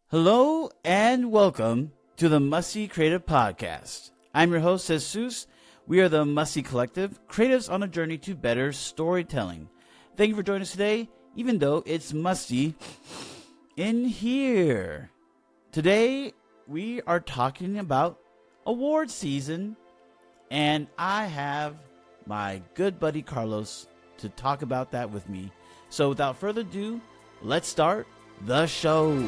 Hello and welcome to the Musty Creative Podcast. I'm your host, Jesús. We are the Musty Collective, creatives on a journey to better storytelling. Thank you for joining us today, even though it's musty in here. Today, we are talking about award season, and I have my good buddy Carlos to talk about that with me. So without further ado, let's start the show.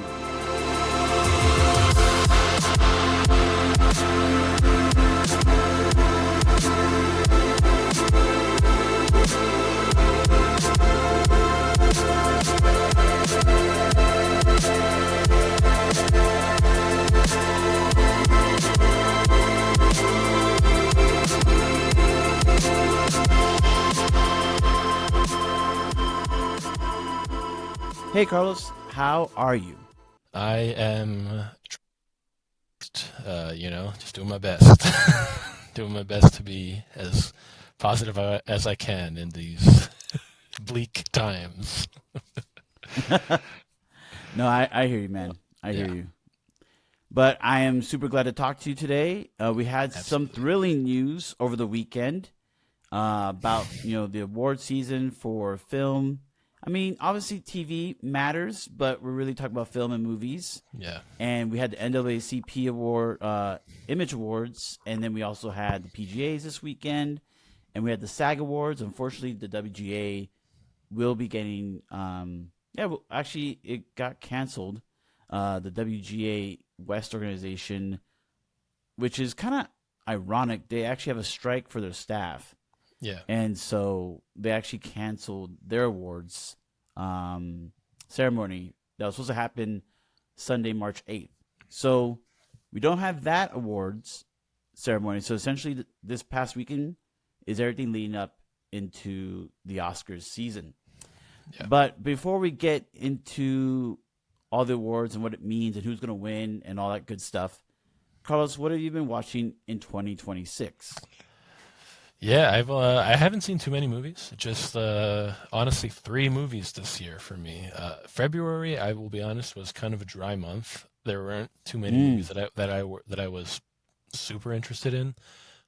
Hey Carlos, how are you? I am, just doing my best. Doing my best to be as positive as I can in these bleak times. No, I hear you, man. I hear you. But I am super glad to talk to you today. We had some thrilling news over the weekend about, the award season for film. I mean, obviously TV matters, but we're really talking about film and movies. Yeah. And we had the NAACP award, Image Awards, and then we also had the PGAs this weekend, and we had the SAG Awards. Unfortunately, the WGA will be getting, actually, it got canceled. The WGA West organization, which is kind of ironic. They actually have a strike for their staff. Yeah. And so they actually canceled their awards ceremony that was supposed to happen Sunday, March 8th. So we don't have that awards ceremony. So essentially this past weekend is everything leading up into the Oscars season. Yeah. But before we get into all the awards and what it means and who's going to win and all that good stuff, Carlos, what have you been watching in 2026? Yeah, I haven't seen too many movies. Just honestly, 3 movies this year for me. February, I will be honest, was kind of a dry month. There weren't too many movies that I was super interested in.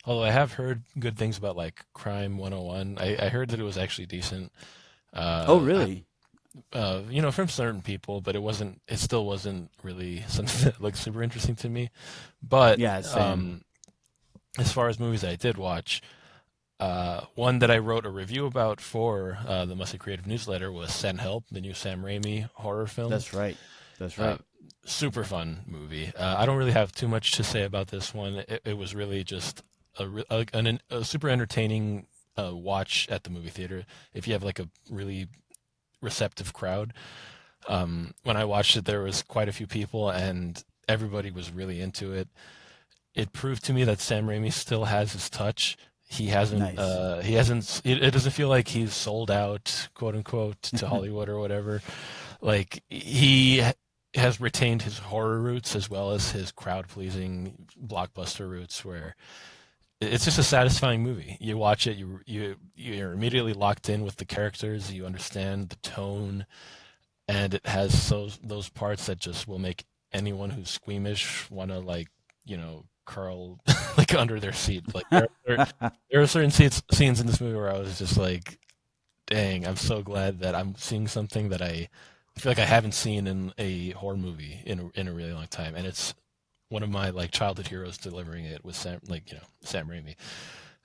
Although I have heard good things about like Crime 101. I heard that it was actually decent. Oh, really? From certain people, but it still wasn't really something that looked super interesting to me. But yeah, same. As far as movies I did watch, one that I wrote a review about for the Musty Creative newsletter was Send Help, the new Sam Raimi horror film. That's right. Super fun movie. I don't really have too much to say about this one. It was really just a super entertaining watch at the movie theater if you have like a really receptive crowd. When I watched it, there was quite a few people and everybody was really into it. It proved to me that Sam Raimi still has his touch. He hasn't. Nice. It doesn't feel like he's sold out, quote unquote, to Hollywood or whatever. Like he has retained his horror roots as well as his crowd-pleasing blockbuster roots. Where it's just a satisfying movie. You watch it, you're immediately locked in with the characters. You understand the tone, and it has those parts that just will make anyone who's squeamish want to curl like under their seat. Like there are certain scenes in this movie where I was just like, dang, I'm so glad that I'm seeing something that I feel like I haven't seen in a horror movie in a really long time. And it's one of my like childhood heroes delivering it with Sam Raimi.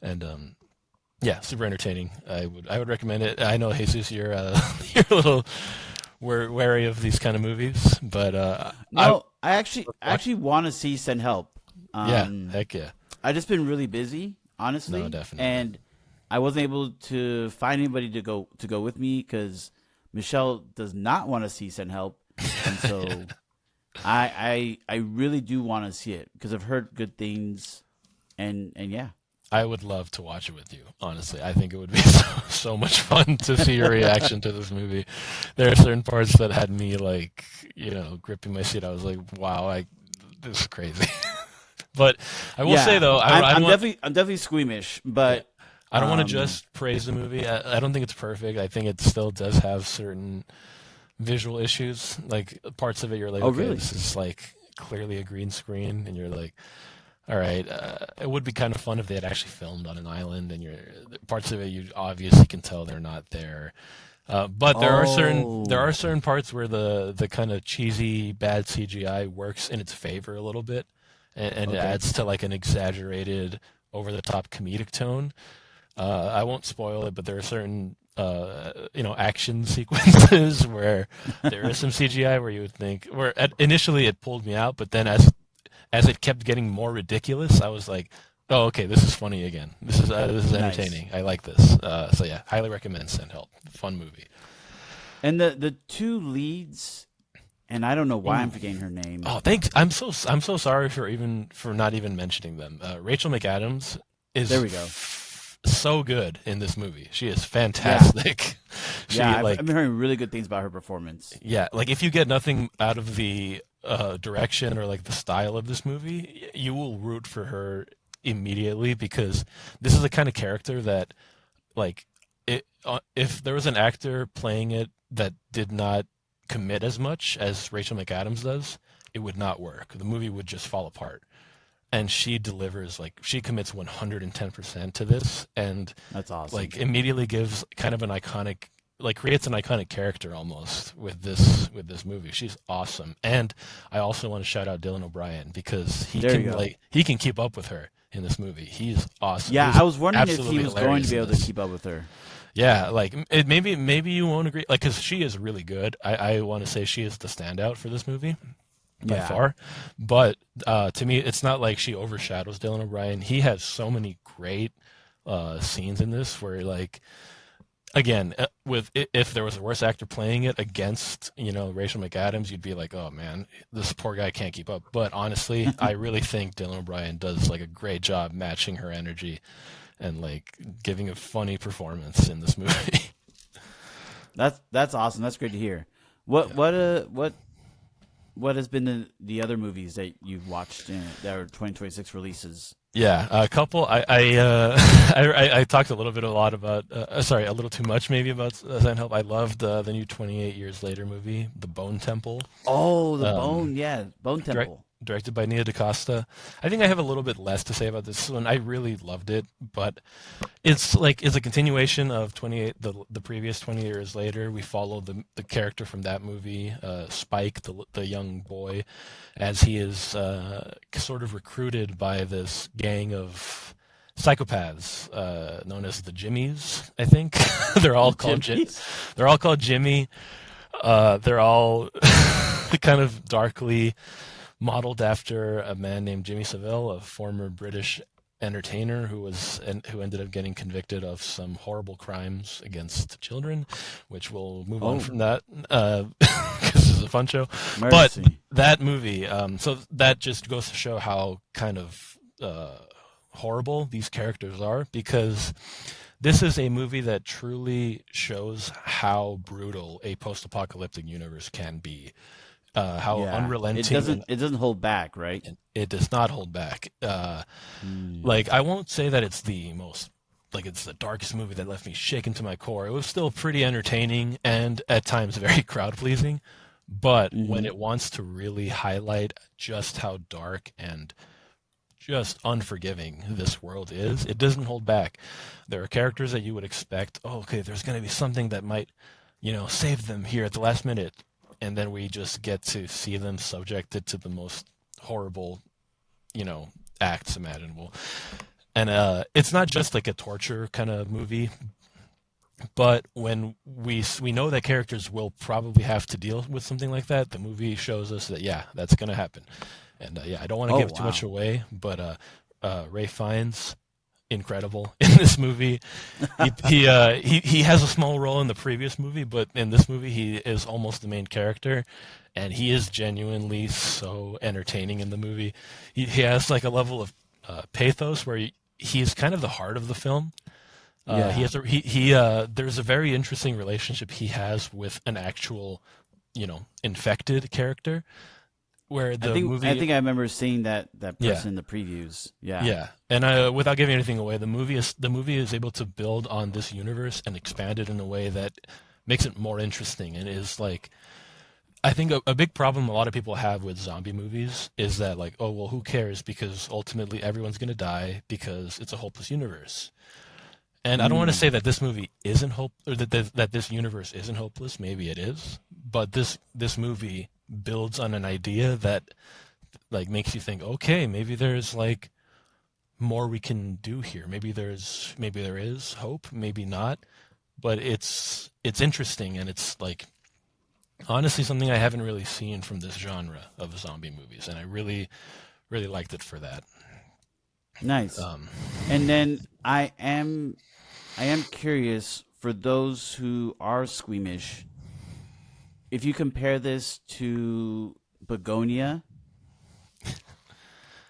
And super entertaining. I would recommend it. I know, Jesus, you're a little wary of these kind of movies, but no, I actually want to see Send Help. Heck yeah. I've just been really busy, honestly. No, definitely. And I wasn't able to find anybody to go with me because Michelle does not want to see Send Help. And so I really do want to see it because I've heard good things and yeah. I would love to watch it with you, honestly. I think it would be so much fun to see your reaction to this movie. There are certain parts that had me gripping my seat. I was like, wow, this is crazy. But I will say though, I'm definitely squeamish, but I don't want to just praise the movie. I don't think it's perfect. I think it still does have certain visual issues. Like parts of it, you're like, Oh, okay, really? this is like clearly a green screen, and you're like, all right, it would be kind of fun if they had actually filmed on an island, and you're parts of it you obviously can tell they're not there. But there are Oh, certain parts where the kind of cheesy bad CGI works in its favor a little bit, and it okay. adds to like an exaggerated, over the top comedic tone. I won't spoil it, but there are certain action sequences where there is some CGI where you would think, initially it pulled me out, but then as it kept getting more ridiculous, I was like, oh, okay, this is funny again. This is Nice. entertaining. I like this. So yeah, highly recommend Send Help. Fun movie. And the two leads, and I don't know why I'm Ooh. forgetting her name. Oh, thanks. I'm so sorry for not even mentioning them. Rachel McAdams There is we go. so good in this movie. She is Yeah, fantastic. She yeah. I've like been hearing really good things about her performance. yeah, like if you get nothing out of the direction or like the style of this movie, you will root for her immediately because this is the kind of character that like if there was an actor playing it that did not commit as much as Rachel McAdams does, it would not work. The movie would just fall apart. And she delivers, like she commits 110% to this, and That's awesome. like immediately gives kind of an iconic, like creates an iconic character almost with this movie. She's awesome. And I also want to shout out Dylan O'Brien because There you go. he can keep up with her in this movie. He's awesome. Yeah, He's I was wondering if he absolutely was going to hilarious be in able to this. keep up with her. Yeah, like maybe you won't agree, like because she is really good. I want to say she is the standout for this movie by Yeah. far. But to me, it's not like she overshadows Dylan O'Brien. He has so many great scenes in this where, like, again, if there was a worse actor playing it against, Rachel McAdams, you'd be like, oh man, this poor guy can't keep up. But honestly, I really think Dylan O'Brien does like a great job matching her energy and like giving a funny performance in this movie. That's awesome. That's great to hear. Yeah. What has been the other movies that you've watched that are 2026 releases? Yeah, a couple. I talked a lot about. Sorry, a little too much maybe about Silent Help. I loved the new 28 Years Later movie, The Bone Temple, Oh, the um, Bone, yeah, Bone direct, Temple. directed by Nia DaCosta. I think I have a little bit less to say about this one. I really loved it, but it's a continuation of 28 the previous 20 years later. We follow the character from that movie, Spike, the young boy, as he is sort of recruited by this gang of psychopaths known as the Jimmies. I think they're all The called Chimneys? they're all called Jimmy. They're all kind of darkly modeled after a man named Jimmy Savile, a former British entertainer who ended up getting convicted of some horrible crimes against children, which we'll move on Oh, from that because this is a fun show. But mercy. that movie, so that just goes to show how kind of horrible these characters are because this is a movie that truly shows how brutal a post-apocalyptic universe can be. How Yeah, unrelenting it doesn't hold back, right? and it does not hold back. Hmm. Like I won't say that it's the most like it's the darkest movie that left me shaken to my core. It was still pretty entertaining and at times very crowd pleasing. But when Hmm. it wants to really highlight just how dark and just unforgiving this world is, it doesn't hold back. There are characters that you would expect, oh, okay, there's going to be something that might, save them here at the last minute. And then we just get to see them subjected to the most horrible, acts imaginable. And it's not just like a torture kind of movie, but when we know that characters will probably have to deal with something like that, the movie shows us that yeah, that's going to happen. And yeah, I don't want to Oh, give too much wow. away, but Ray Fiennes incredible in this movie. He has a small role in the previous movie, but in this movie he is almost the main character, and he is genuinely so entertaining in the movie. He has like a level of pathos where he's kind of the heart of the film. He Yeah. has there's a very interesting relationship he has with an actual, infected character, where I the think I movie think I remember seeing that yeah. person in the previews. Yeah. Yeah, and without giving anything away, the movie is able to build on this universe and expand it in a way that makes it more interesting, and is like, I think a big problem a lot of people have with zombie movies is that, like, oh well, who cares, because ultimately everyone's gonna die because it's a hopeless universe. And I don't want to Mm. say that this movie isn't hope, or that this universe isn't hopeless. Maybe it is, but this movie builds on an idea that like makes you think, okay, maybe there's like more we can do here. Maybe there is hope, maybe not. But it's interesting, and it's like honestly something I haven't really seen from this genre of zombie movies, and I really liked it for that. Nice. Um, And then I am curious for those who are squeamish, if you compare this to Begonia,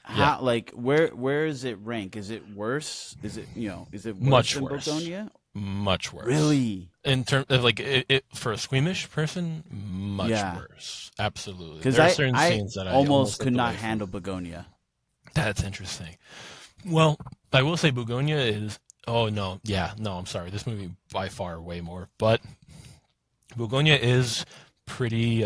yeah, how like where is it rank? Is it worse? Is it worse much than worse, Begonia? much worse. Really? In terms of like for a squeamish person, much Yeah. worse. Absolutely, Because there are I certain I scenes that I almost almost could looked not away handle from. Begonia. That's interesting. Well, I will say Begonia is. Oh no, yeah, no, I'm sorry. This movie by far way more, but Begonia is pretty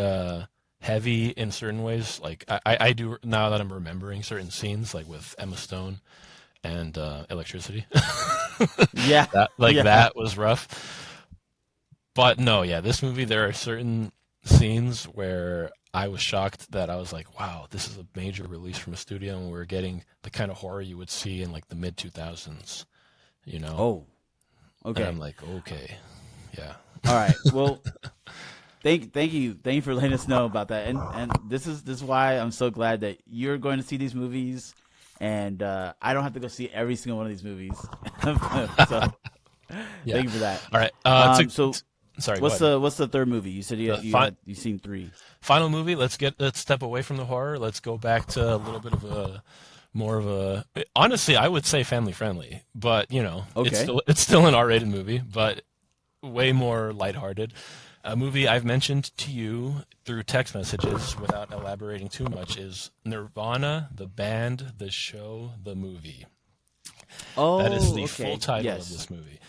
heavy in certain ways. Like I do now that I'm remembering certain scenes, like with Emma Stone and electricity. Yeah, That like yeah. that was rough. But no, yeah, this movie there are certain scenes where I was shocked that I was like, wow, this is a major release from a studio, and we're getting the kind of horror you would see in like the mid 2000s, you know? Oh, And I'm okay. like, okay, yeah. All right. Well, thank you for letting us know about that. And this is why I'm so glad that you're going to see these movies, and I don't have to go see every single one of these movies. So Yeah. thank you for that. All right. So Sorry, go what's ahead. the third movie? You said The you seen three. final movie. Let's step away from the horror. Let's go back to a little bit of a more of a. Honestly, I would say family friendly, but you know, Okay. it's still an R-rated movie, but way more lighthearted. A movie I've mentioned to you through text messages without elaborating too much is Nirvana, the band, the show, the movie. That is Oh, the full okay. title of Yes. this movie.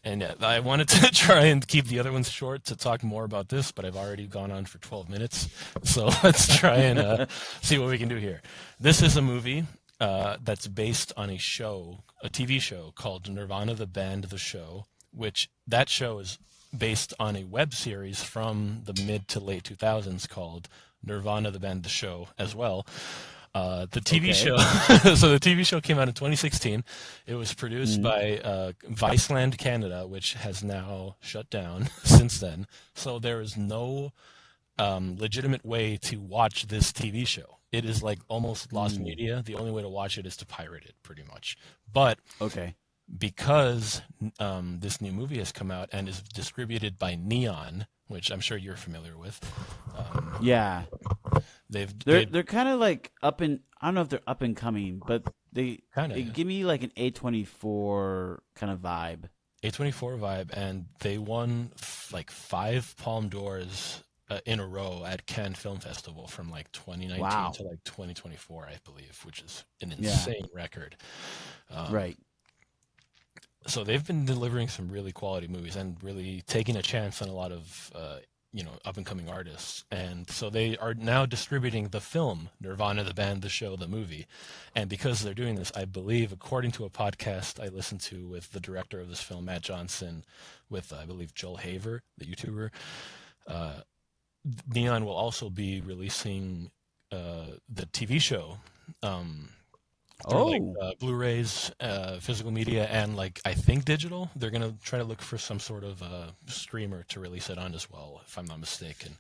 And yeah, I wanted to try and keep the other ones short to talk more about this, but I've already gone on for 12 minutes. So let's try and see what we can do here. This is a movie that's based on a show, a TV show called Nirvana, the Band, the Show, which that show is based on a web series from the mid to late 2000s called Nirvana, the Band, the Show as well. The TV show, Okay. so the TV show came out in 2016. It was produced Mm. by Viceland Canada, which has now shut down since then. So there is no legitimate way to watch this TV show. It is like almost lost Mm. media. The only way to watch it is to pirate it, pretty much. But Okay. because this new movie has come out and is distributed by Neon, which I'm sure you're familiar with, um, Yeah. they've They're they they're kind of like up and I don't know if they're up and coming, but kind they of give me like an A24 kind of vibe. A24 vibe, and they won like 5 Palme d'Ors in a row at Cannes Film Festival from like 2019 Wow. to like 2024, I believe, which is an Yeah. insane record. Um, Right. so they've been delivering some really quality movies and really taking a chance on a lot of up and coming artists. And so they are now distributing the film Nirvana, the band, the show, the movie. And because they're doing this, I believe, according to a podcast I listened to with the director of this film, Matt Johnson, with I believe Joel Haver, the YouTuber, uh, Neon will also be releasing the TV show. Through like Oh. Blu-rays, physical media, and like I think digital. They're gonna try to look for some sort of streamer to release it on as well, if I'm not mistaken.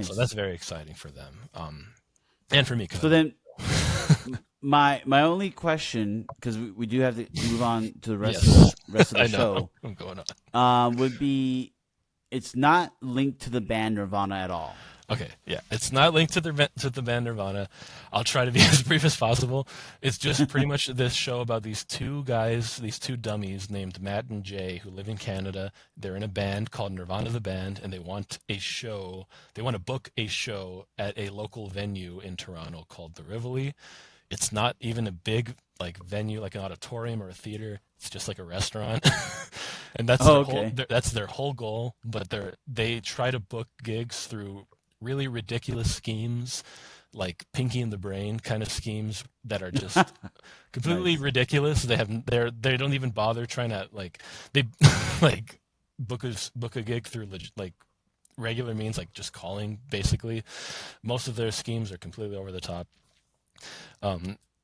So that's Nice. very exciting for them, and for me because I So love then my only question, because we do have to move on to the it. rest of the Yes, rest of the I know. show, I'm going on. would be it's not linked to the band Nirvana at all. Okay, yeah, it's not linked to the band Nirvana. I'll try to be as brief as possible. It's just pretty much this show about these two guys, these two dummies named Matt and Jay, who live in Canada. They're in a band called Nirvana the Band, and they want a show. They want to book a show at a local venue in Toronto called the Rivoli. It's not even a big like venue, like an auditorium or a theater. It's just like a restaurant. and that's Oh, their whole okay. that's their whole goal. But they try to book gigs through really ridiculous schemes, like Pinky and the Brain kind of schemes that are just completely Nice. ridiculous. They don't even bother trying to like they like book a gig through like regular means, like just calling basically. Most of their schemes are completely over the top.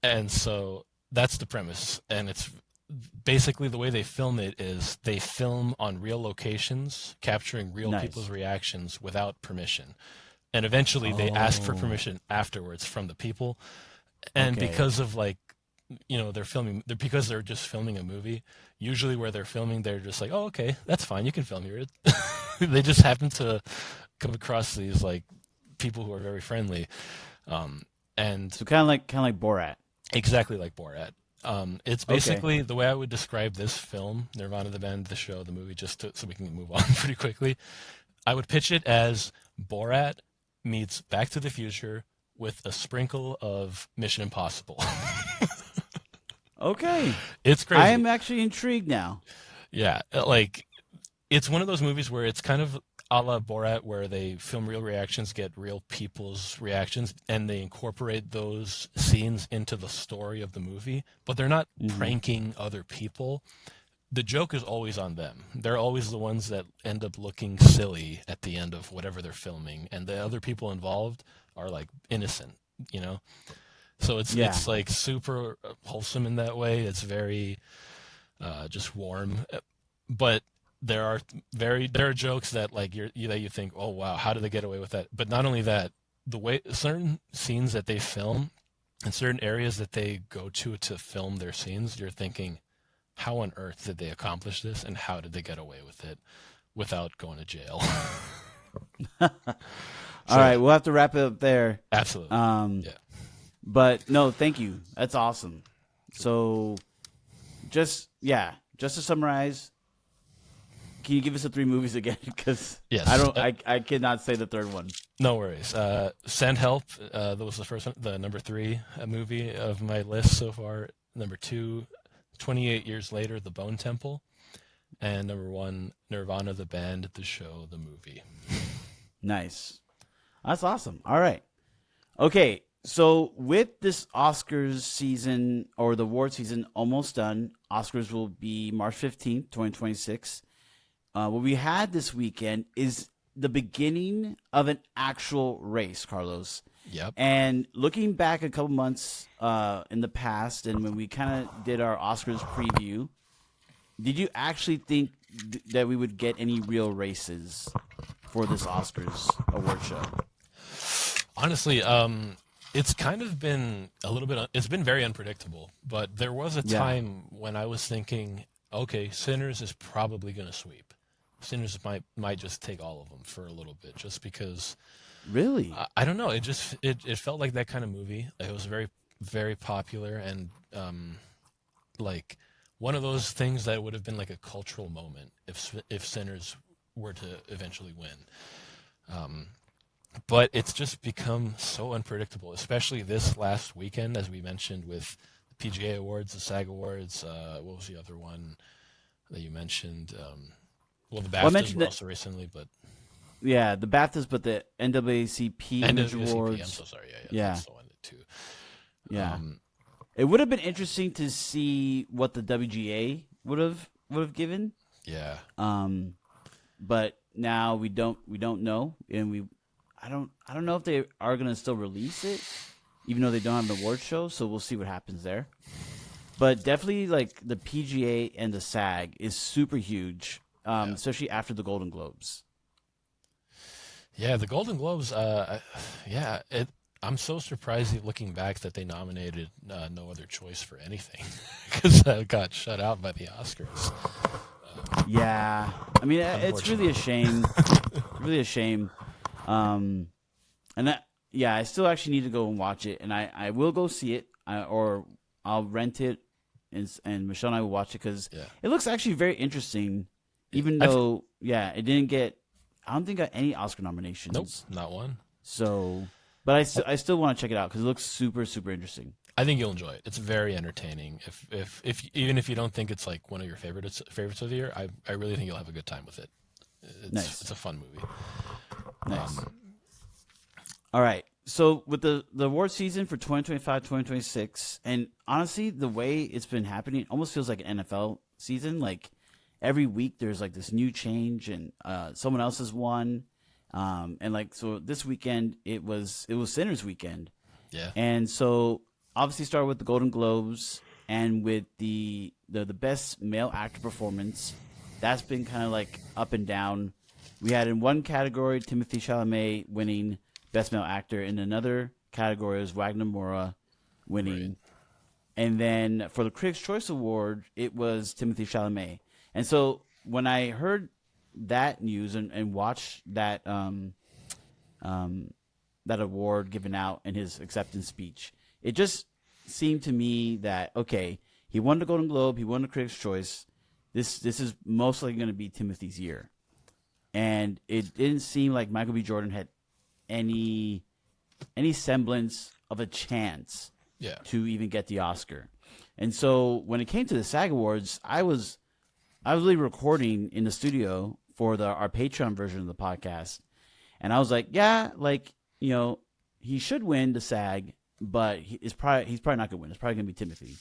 And so that's the premise, and it's basically the way they film it is they film on real locations, capturing real Nice. people's reactions without permission. And eventually they ask for Oh, permission afterwards from the people. And okay. because of like, because they're just filming a movie, usually where they're filming, they're just like, oh, okay, that's fine. You can film here. They just happen to come across these like people who are very friendly. And So kind of like Borat. exactly like Borat. It's Okay. basically the way I would describe this film, Nirvana the band, the show, the movie, so we can move on pretty quickly. I would pitch it as Borat meets Back to the Future with a sprinkle of Mission Impossible. Okay. It's I crazy. am actually intrigued now. Yeah, like it's one of those movies where it's kind of a la Borat, where they film real reactions, get real people's reactions, and they incorporate those scenes into the story of the movie, but they're not Hmm. pranking other people. The joke is always on them. They're always the ones that end up looking silly at the end of whatever they're filming, and the other people involved are like innocent, you know? So Yeah. it's like super wholesome in that way. It's very just warm. But there are jokes that like that you think, oh wow, how did they get away with that? But not only that, the way certain scenes that they film and certain areas that they go to film their scenes, you're thinking, how on earth did they accomplish this, and how did they get away with it without going to jail? All So right, yeah, we'll have to wrap it up there. absolutely, Um, yeah. but no, thank you. That's awesome. So just to summarize, can you give us the three movies again? Because Yes, I cannot say the third one. no worries. Send Help. That was the first one, the number three movie of my list so far. Number two, 28 Years Later, The Bone Temple. And number one, Nirvana, the band, the show, the movie. Nice. That's awesome. All right. Okay. So with this Oscars season or the award season almost done, Oscars will be March 15th, 2026. What we had this weekend is the beginning of an actual race, Carlos. Yep. And looking back a couple months in the past, and when we kind of did our Oscars preview, did you actually think that we would get any real races for this Oscars award show? Honestly, it's kind of been a little bit, it's been very unpredictable, but there was a Yeah. time when I was thinking, okay, Sinners is probably going to sweep. Sinners might just take all of them for a little bit, just because Really? I don't know. It felt like that kind of movie. It was very very popular, and like one of those things that would have been like a cultural moment if Sinners were to eventually win. But it's just become so unpredictable, especially this last weekend, as we mentioned, with the PGA Awards, the SAG Awards. What was the other one that you mentioned? Well, the Well, I BAFTAs mentioned were that. also recently, but Yeah, the BAFTAs, but the NAACP and Image WCP. I'm Awards. so sorry. Yeah, Yeah, that's the one too. yeah. Um, It would have been interesting to see what the WGA would have given. yeah, Um, but now we don't know, and I don't know if they are gonna still release it, even though they don't have an award show. So we'll see what happens there. But definitely, like the PGA and the SAG is super huge, yeah, especially after the Golden Globes. yeah. The Golden Globes. Yeah. I'm so surprised looking back that they nominated No Other Choice for anything, because that got shut out by the Oscars. Yeah, I mean it's really a Unfortunately. shame, really a shame. And that, yeah, I still actually need to go and watch it, and I will go see it, or I'll rent it, and Michelle and I will watch it because Yeah. it looks actually very interesting, Yeah. even though it didn't get, I don't think got any Oscar Nope, nominations. not one. So, but I still want to check it out because it looks super super interesting. I think you'll enjoy it. It's very entertaining. If even if you don't think it's like one of your favorites of the year, I really think you'll have a good time with it. It's a fun movie. Nice. All right. So with the award season for 2025, 2026, and honestly, the way it's been happening, it almost feels like an NFL season. Like every week there's like this new change, and someone else has won. And like so this weekend it was Sinners weekend. Yeah. And so obviously started with the Golden Globes and with the best male actor performance. That's been kind of like up and down. We had in one category Timothée Chalamet winning Best Male Actor. In another category was Wagner Moura winning. Right. And then for the Critics' Choice Award, it was Timothée Chalamet. And so when I heard that news and watched that that award given out in his acceptance speech, it just seemed to me that, okay, he won the Golden Globe, he won the Critics' Choice. This is most likely going to be Timothy's year. And it didn't seem like Michael B. Jordan had any semblance of a chance to even get the Oscar. And so when it came to the SAG Awards, I was really recording in the studio for our Patreon version of the podcast. And I was like, yeah, like, you know, he should win the SAG, but he's probably not going to win. It's probably going to be Timothy.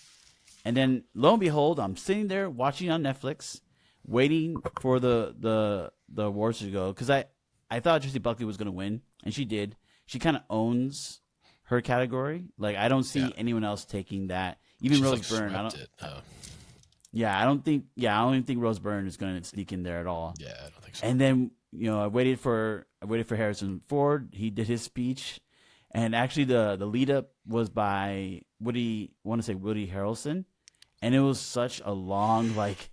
And then lo and behold, I'm sitting there watching on Netflix, waiting for the awards to go, because I thought Jessie Buckley was going to win, and she did. She kind of owns her category. Like, I don't see anyone else taking that. Even She's Rose like Byrne. I don't. Yeah, I don't even think Rose Byrne is going to sneak in there at all. Yeah, I don't think so. And then, you know, I waited for Harrison Ford. He did his speech, and actually the lead up was by Woody Harrelson, and it was such a long like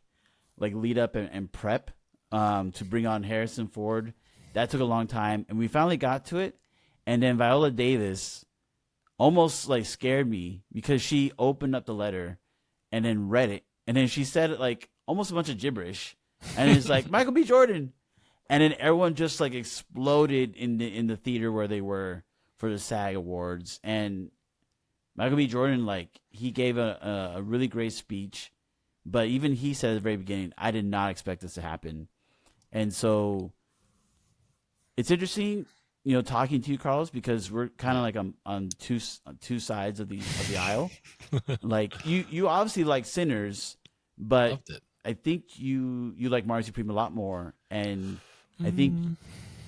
lead up and prep to bring on Harrison Ford. That took a long time, and we finally got to it. And then Viola Davis almost like scared me because she opened up the letter and then read it, and then she said it like almost a bunch of gibberish, and it's like Michael B. Jordan, and then everyone just like exploded in the theater where they were for the SAG Awards. And Michael B. Jordan, like, he gave a really great speech, but even he said at the very beginning, I did not expect this to happen. And so it's interesting, you know, talking to you, Carlos, because we're kind of like on two sides of the aisle. Like you obviously like Sinners, but I think you like Marty Supreme a lot more, and I think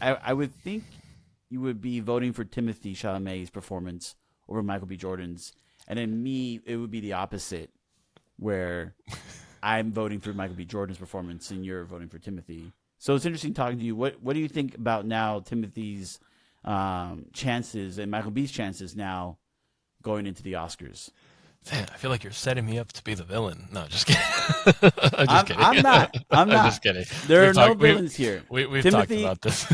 I would think you would be voting for Timothée Chalamet's performance over Michael B. Jordan's, and then me, it would be the opposite, where I'm voting for Michael B. Jordan's performance and you're voting for Timothy. So it's interesting talking to you. What do you think about now Timothy's chances and Michael B's chances now going into the Oscars? Man, I feel like you're setting me up to be the villain. No, just kidding. I'm kidding. I'm not. I'm just kidding. There are no villains here. We've talked about this.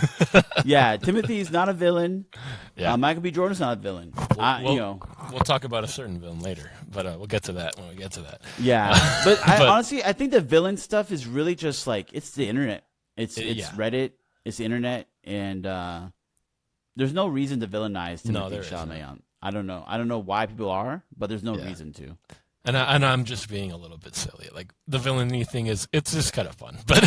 Yeah, Timothy's not a villain. Yeah. Michael B. Jordan's not a villain. We'll talk about a certain villain later, but we'll get to that when we get to that. Yeah, but honestly, I think the villain stuff is really just like, it's the internet. It's Reddit. It's the internet, and there's no reason to villainize Timothée Chalamet. I don't know why people are, but there's no reason to. And I'm just being a little bit silly. Like, the villainy thing it's just kind of fun, but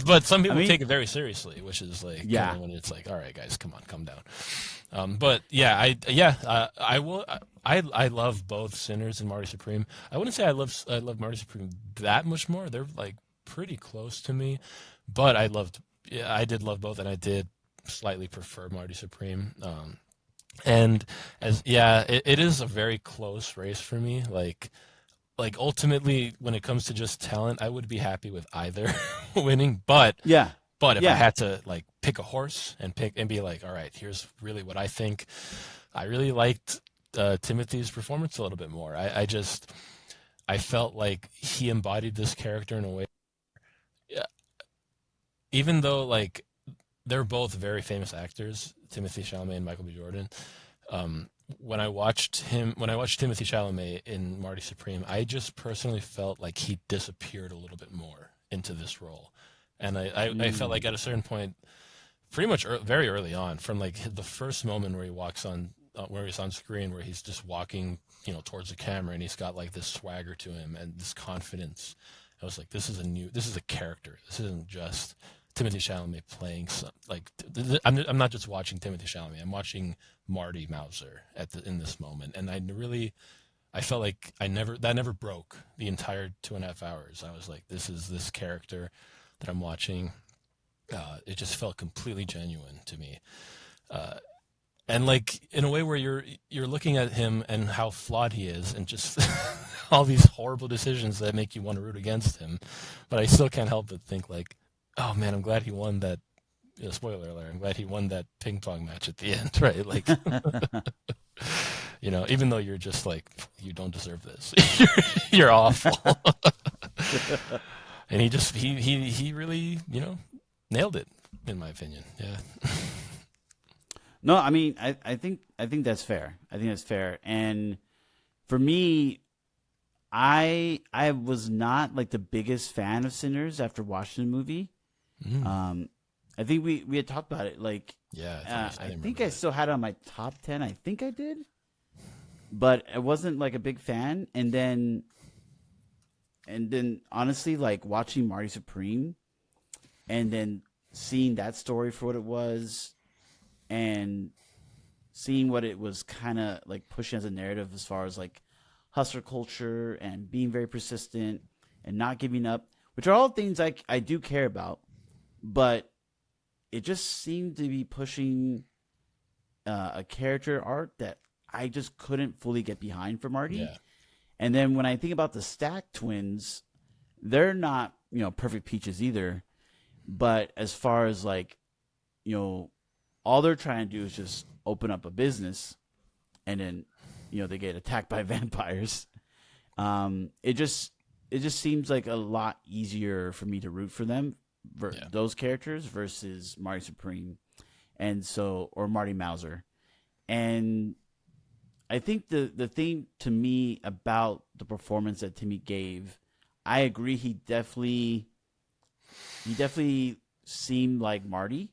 but some people take it very seriously, which is like when it's like, all right, guys, come on, calm down. But I love both Sinners and Marty Supreme. I wouldn't say I love Marty Supreme that much more. They're like pretty close to me, but I did love both, and I did slightly prefer Marty Supreme. And it is a very close race for me. Like ultimately, when it comes to just talent, I would be happy with either winning. But if I had to like pick a horse and be like, all right, here's really what I think. I really liked Timothy's performance a little bit more. I felt like he embodied this character in a way. Yeah, even though like they're both very famous actors, Timothée Chalamet and Michael B. Jordan. When I watched Timothée Chalamet in Marty Supreme, I just personally felt like he disappeared a little bit more into this role, and I felt like at a certain point, pretty much very early on, from like the first moment where he walks on where he's on screen, where he's just walking, towards the camera, and he's got like this swagger to him and this confidence. I was like, this is a character. This isn't just Timothée Chalamet playing some, like, I'm not just watching Timothée Chalamet. I'm watching Marty Mauser in this moment, and I felt like that never broke the entire 2.5 hours. I was like, this is this character that I'm watching. It just felt completely genuine to me. And like in a way where you're looking at him and how flawed he is, and just all these horrible decisions that make you want to root against him, but I still can't help but think like, oh man, I'm glad he won that. Spoiler alert! I'm glad he won that ping pong match at the end, right? Like, even though you're just like, you don't deserve this, you're awful, and he really nailed it, in my opinion. Yeah. No, I mean, I think that's fair. I think that's fair. And for me, I was not like the biggest fan of Sinners after watching the movie. I think we had talked about it. Like, yeah, I think I still had it on my top 10. I think I did, but I wasn't like a big fan. And then honestly, like watching Marty Supreme, and then seeing that story for what it was, and seeing what it was kind of like pushing as a narrative as far as like hustler culture and being very persistent and not giving up, which are all things I do care about, but it just seemed to be pushing a character arc that I just couldn't fully get behind for Marty. Yeah. And then when I think about the Stack twins, they're not, perfect peaches either, but as far as like, all they're trying to do is just open up a business, and then, they get attacked by vampires. It just seems like a lot easier for me to root for them, those characters, versus Marty Supreme, or Marty Mauser. And I think the thing to me about the performance that Timmy gave, I agree, he definitely seemed like Marty.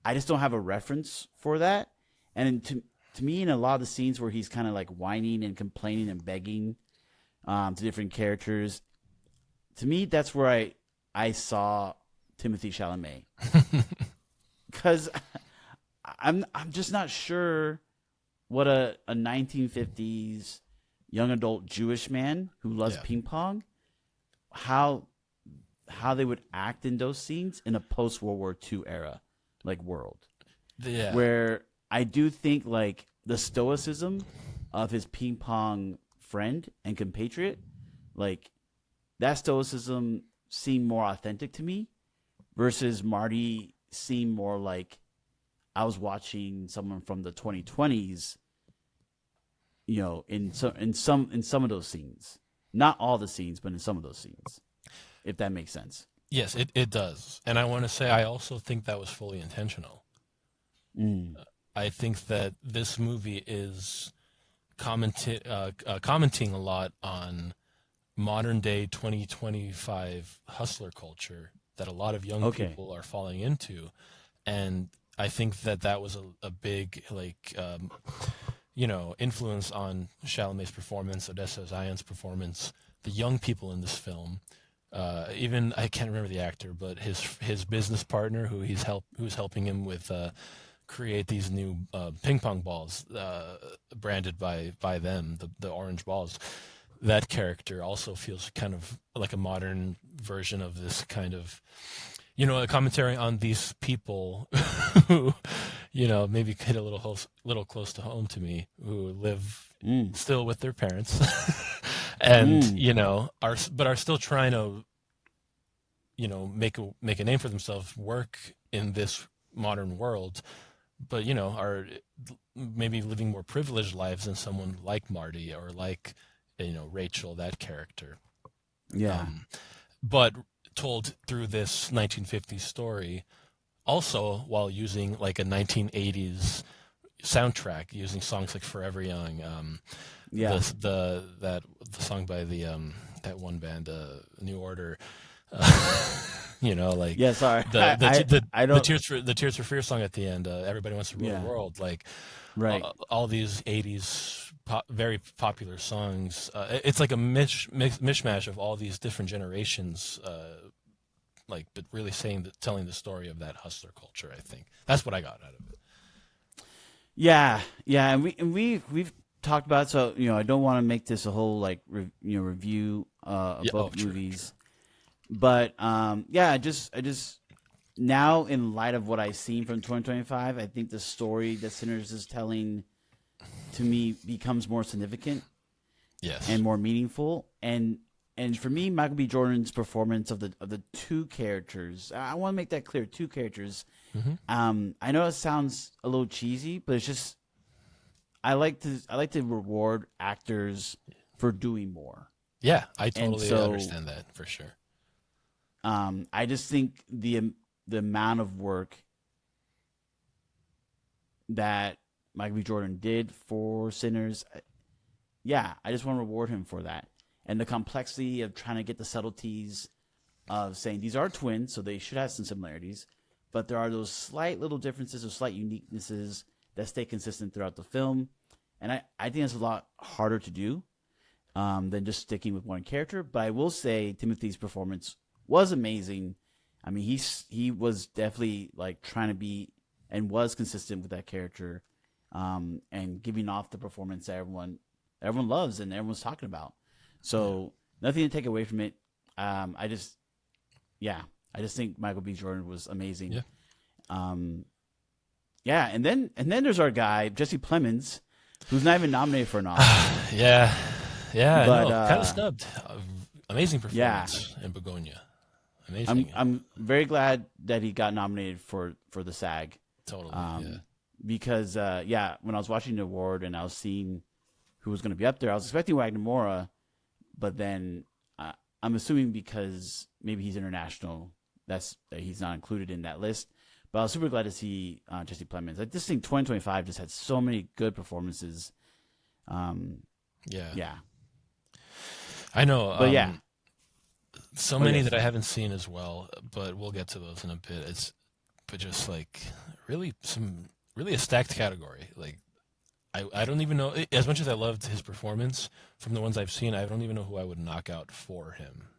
I just don't have a reference for that. And to me, in a lot of the scenes where he's kind of like whining and complaining and begging to different characters, to me, that's where I saw Timothée Chalamet. Because I'm just not sure what a 1950s young adult Jewish man who loves ping pong, how they would act in those scenes in a post-World War II era. Like world, where I do think like the stoicism of his ping pong friend and compatriot, like that stoicism seemed more authentic to me, versus Marty seemed more like I was watching someone from the 2020s. In some of those scenes, not all the scenes, but in some of those scenes, if that makes sense. Yes, it does. And I want to say I also think that was fully intentional. I think that this movie is commenting a lot on modern day 2025 hustler culture that a lot of young people are falling into. And I think that was a big influence on Chalamet's performance, Odessa Zion's performance, the young people in this film. Even I can't remember the actor, but his business partner who's helping him with create these new ping pong balls branded by them, the orange balls. That character also feels kind of like a modern version of this kind of, a commentary on these people who, maybe hit a little close to home to me, who live still with their parents. And are still trying to make a name for themselves, work in this modern world, but are maybe living more privileged lives than someone like Marty or like Rachel, that character. But told through this 1950s story, also while using like a 1980s soundtrack, using songs like Forever Young, the song by that one band, New Order, sorry, the Tears for Fears song at the end, Everybody Wants to Rule the World, like Right. all these 80s very popular songs. It's like a mishmash of all these different generations, like, but really telling the story of that hustler culture. I think that's what I got out of it. Yeah, yeah, and we've talked about it, so I don't want to make this a whole like review of both movies, but yeah, I just now in light of what I've seen from 2025, I think the story that Sinners is telling to me becomes more significant, yes, and more meaningful, and for me, Michael B. Jordan's performance of the two characters, I want to make that clear, two characters. Mm-hmm. I know it sounds a little cheesy, but it's just I like to reward actors for doing more. Yeah, I totally understand that for sure. I just think the amount of work that Michael B. Jordan did for Sinners, yeah, I just want to reward him for that. And the complexity of trying to get the subtleties of saying these are twins, so they should have some similarities, but there are those slight little differences or slight uniquenesses that stay consistent throughout the film. And I think it's a lot harder to do than just sticking with one character. But I will say Timothy's performance was amazing. I mean, he was definitely like trying to be and was consistent with that character, and giving off the performance that everyone loves and everyone's talking about. So nothing to take away from it. I just think Michael B. Jordan was amazing. Yeah. And then there's our guy Jesse Plemons, who's not even nominated for an Oscar. Yeah, but kind of snubbed. Amazing performance in Begonia. Amazing. I'm very glad that he got nominated for the SAG. Totally. Because when I was watching the award and I was seeing who was going to be up there, I was expecting Wagner Moura, but then I'm assuming because maybe he's international, that he's not included in that list. But I was super glad to see Jesse Plemons. I just think 2025 just had so many good performances. Yeah. I know. But so many that I haven't seen as well, but we'll get to those in a bit. But just like really a stacked category. Like I don't even know, as much as I loved his performance from the ones I've seen, I don't even know who I would knock out for him.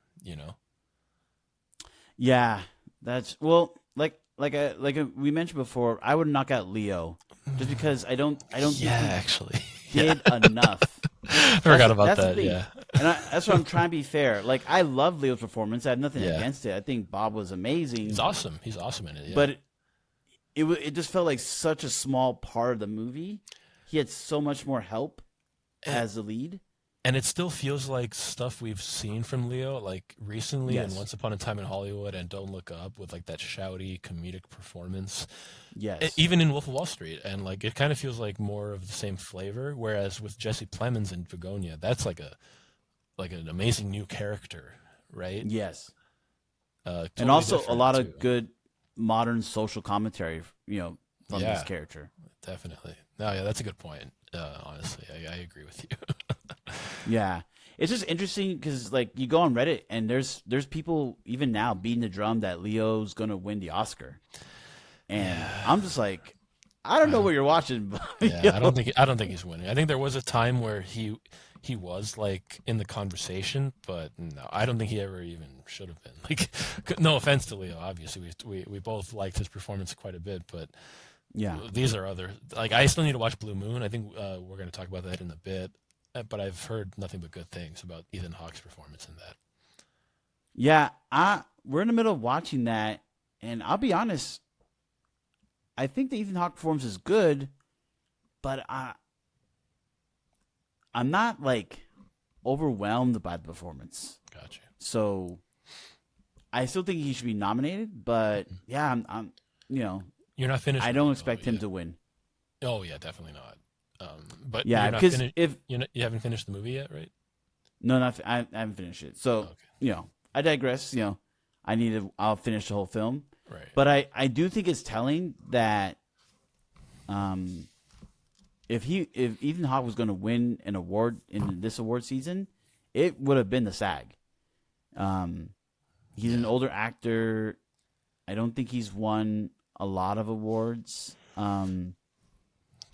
Yeah, that's we mentioned before. I would knock out Leo just because I don't think he actually did enough. I forgot about that. Yeah, and that's what I'm trying to be fair. Like, I love Leo's performance. I have nothing against it. I think Bob was amazing. He's awesome. He's awesome in it. Yeah. But it just felt like such a small part of the movie. He had so much more help as the lead. And it still feels like stuff we've seen from Leo, like recently in Once Upon a Time in Hollywood and Don't Look Up, with like that shouty comedic performance. Yes. Even in Wolf of Wall Street. And like it kind of feels like more of the same flavor. Whereas with Jesse Plemons in Begonia, that's like an amazing new character, right? Yes. Totally, and also a lot of good modern social commentary, from this character. Definitely. No, yeah, that's a good point. Honestly, I agree with you. Yeah, it's just interesting because like you go on Reddit and there's people even now beating the drum that Leo's gonna win the Oscar, and I'm just like, I don't know what you're watching. But, I don't think he's winning. I think there was a time where he was like in the conversation, but no, I don't think he ever even should have been. Like, no offense to Leo, obviously we both liked his performance quite a bit, but. Yeah, these are other, like, I still need to watch Blue Moon. I think we're going to talk about that in a bit, but I've heard nothing but good things about Ethan Hawke's performance in that. Yeah, we're in the middle of watching that, and I'll be honest, I think the Ethan Hawke performance is good, but I'm not like overwhelmed by the performance. Gotcha. So I still think he should be nominated, but I'm You're not finished. I don't expect him to win. Oh yeah, definitely not. But because you haven't finished the movie yet, right? No, I haven't finished it. So I digress. I'll finish the whole film. Right. But I do think it's telling that if Ethan Hawke was going to win an award in this award season, it would have been the SAG. He's an older actor. I don't think he's won a lot of awards.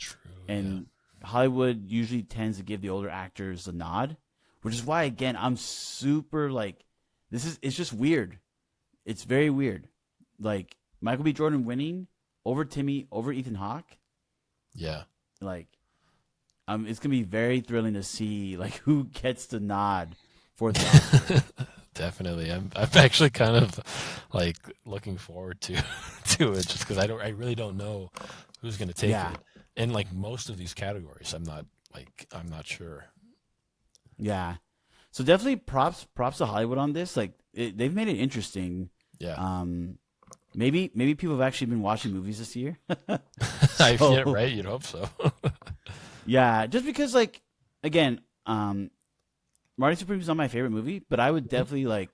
True. And Hollywood usually tends to give the older actors a nod, which is why, again, I'm super like, it's just weird. It's very weird. Like, Michael B. Jordan winning over Ethan Hawke. Yeah. Like, it's going to be very thrilling to see, like, who gets the nod for the Oscar. Definitely. I'm actually kind of like looking forward to it just because I really don't know who's going to take it. In like most of these categories, I'm not sure. Yeah. So definitely props to Hollywood on this. Like, they've made it interesting. Yeah. Maybe people have actually been watching movies this year. Yeah, right. You'd hope so. Yeah, just because, like, again, Marty Supreme is not my favorite movie, but I would definitely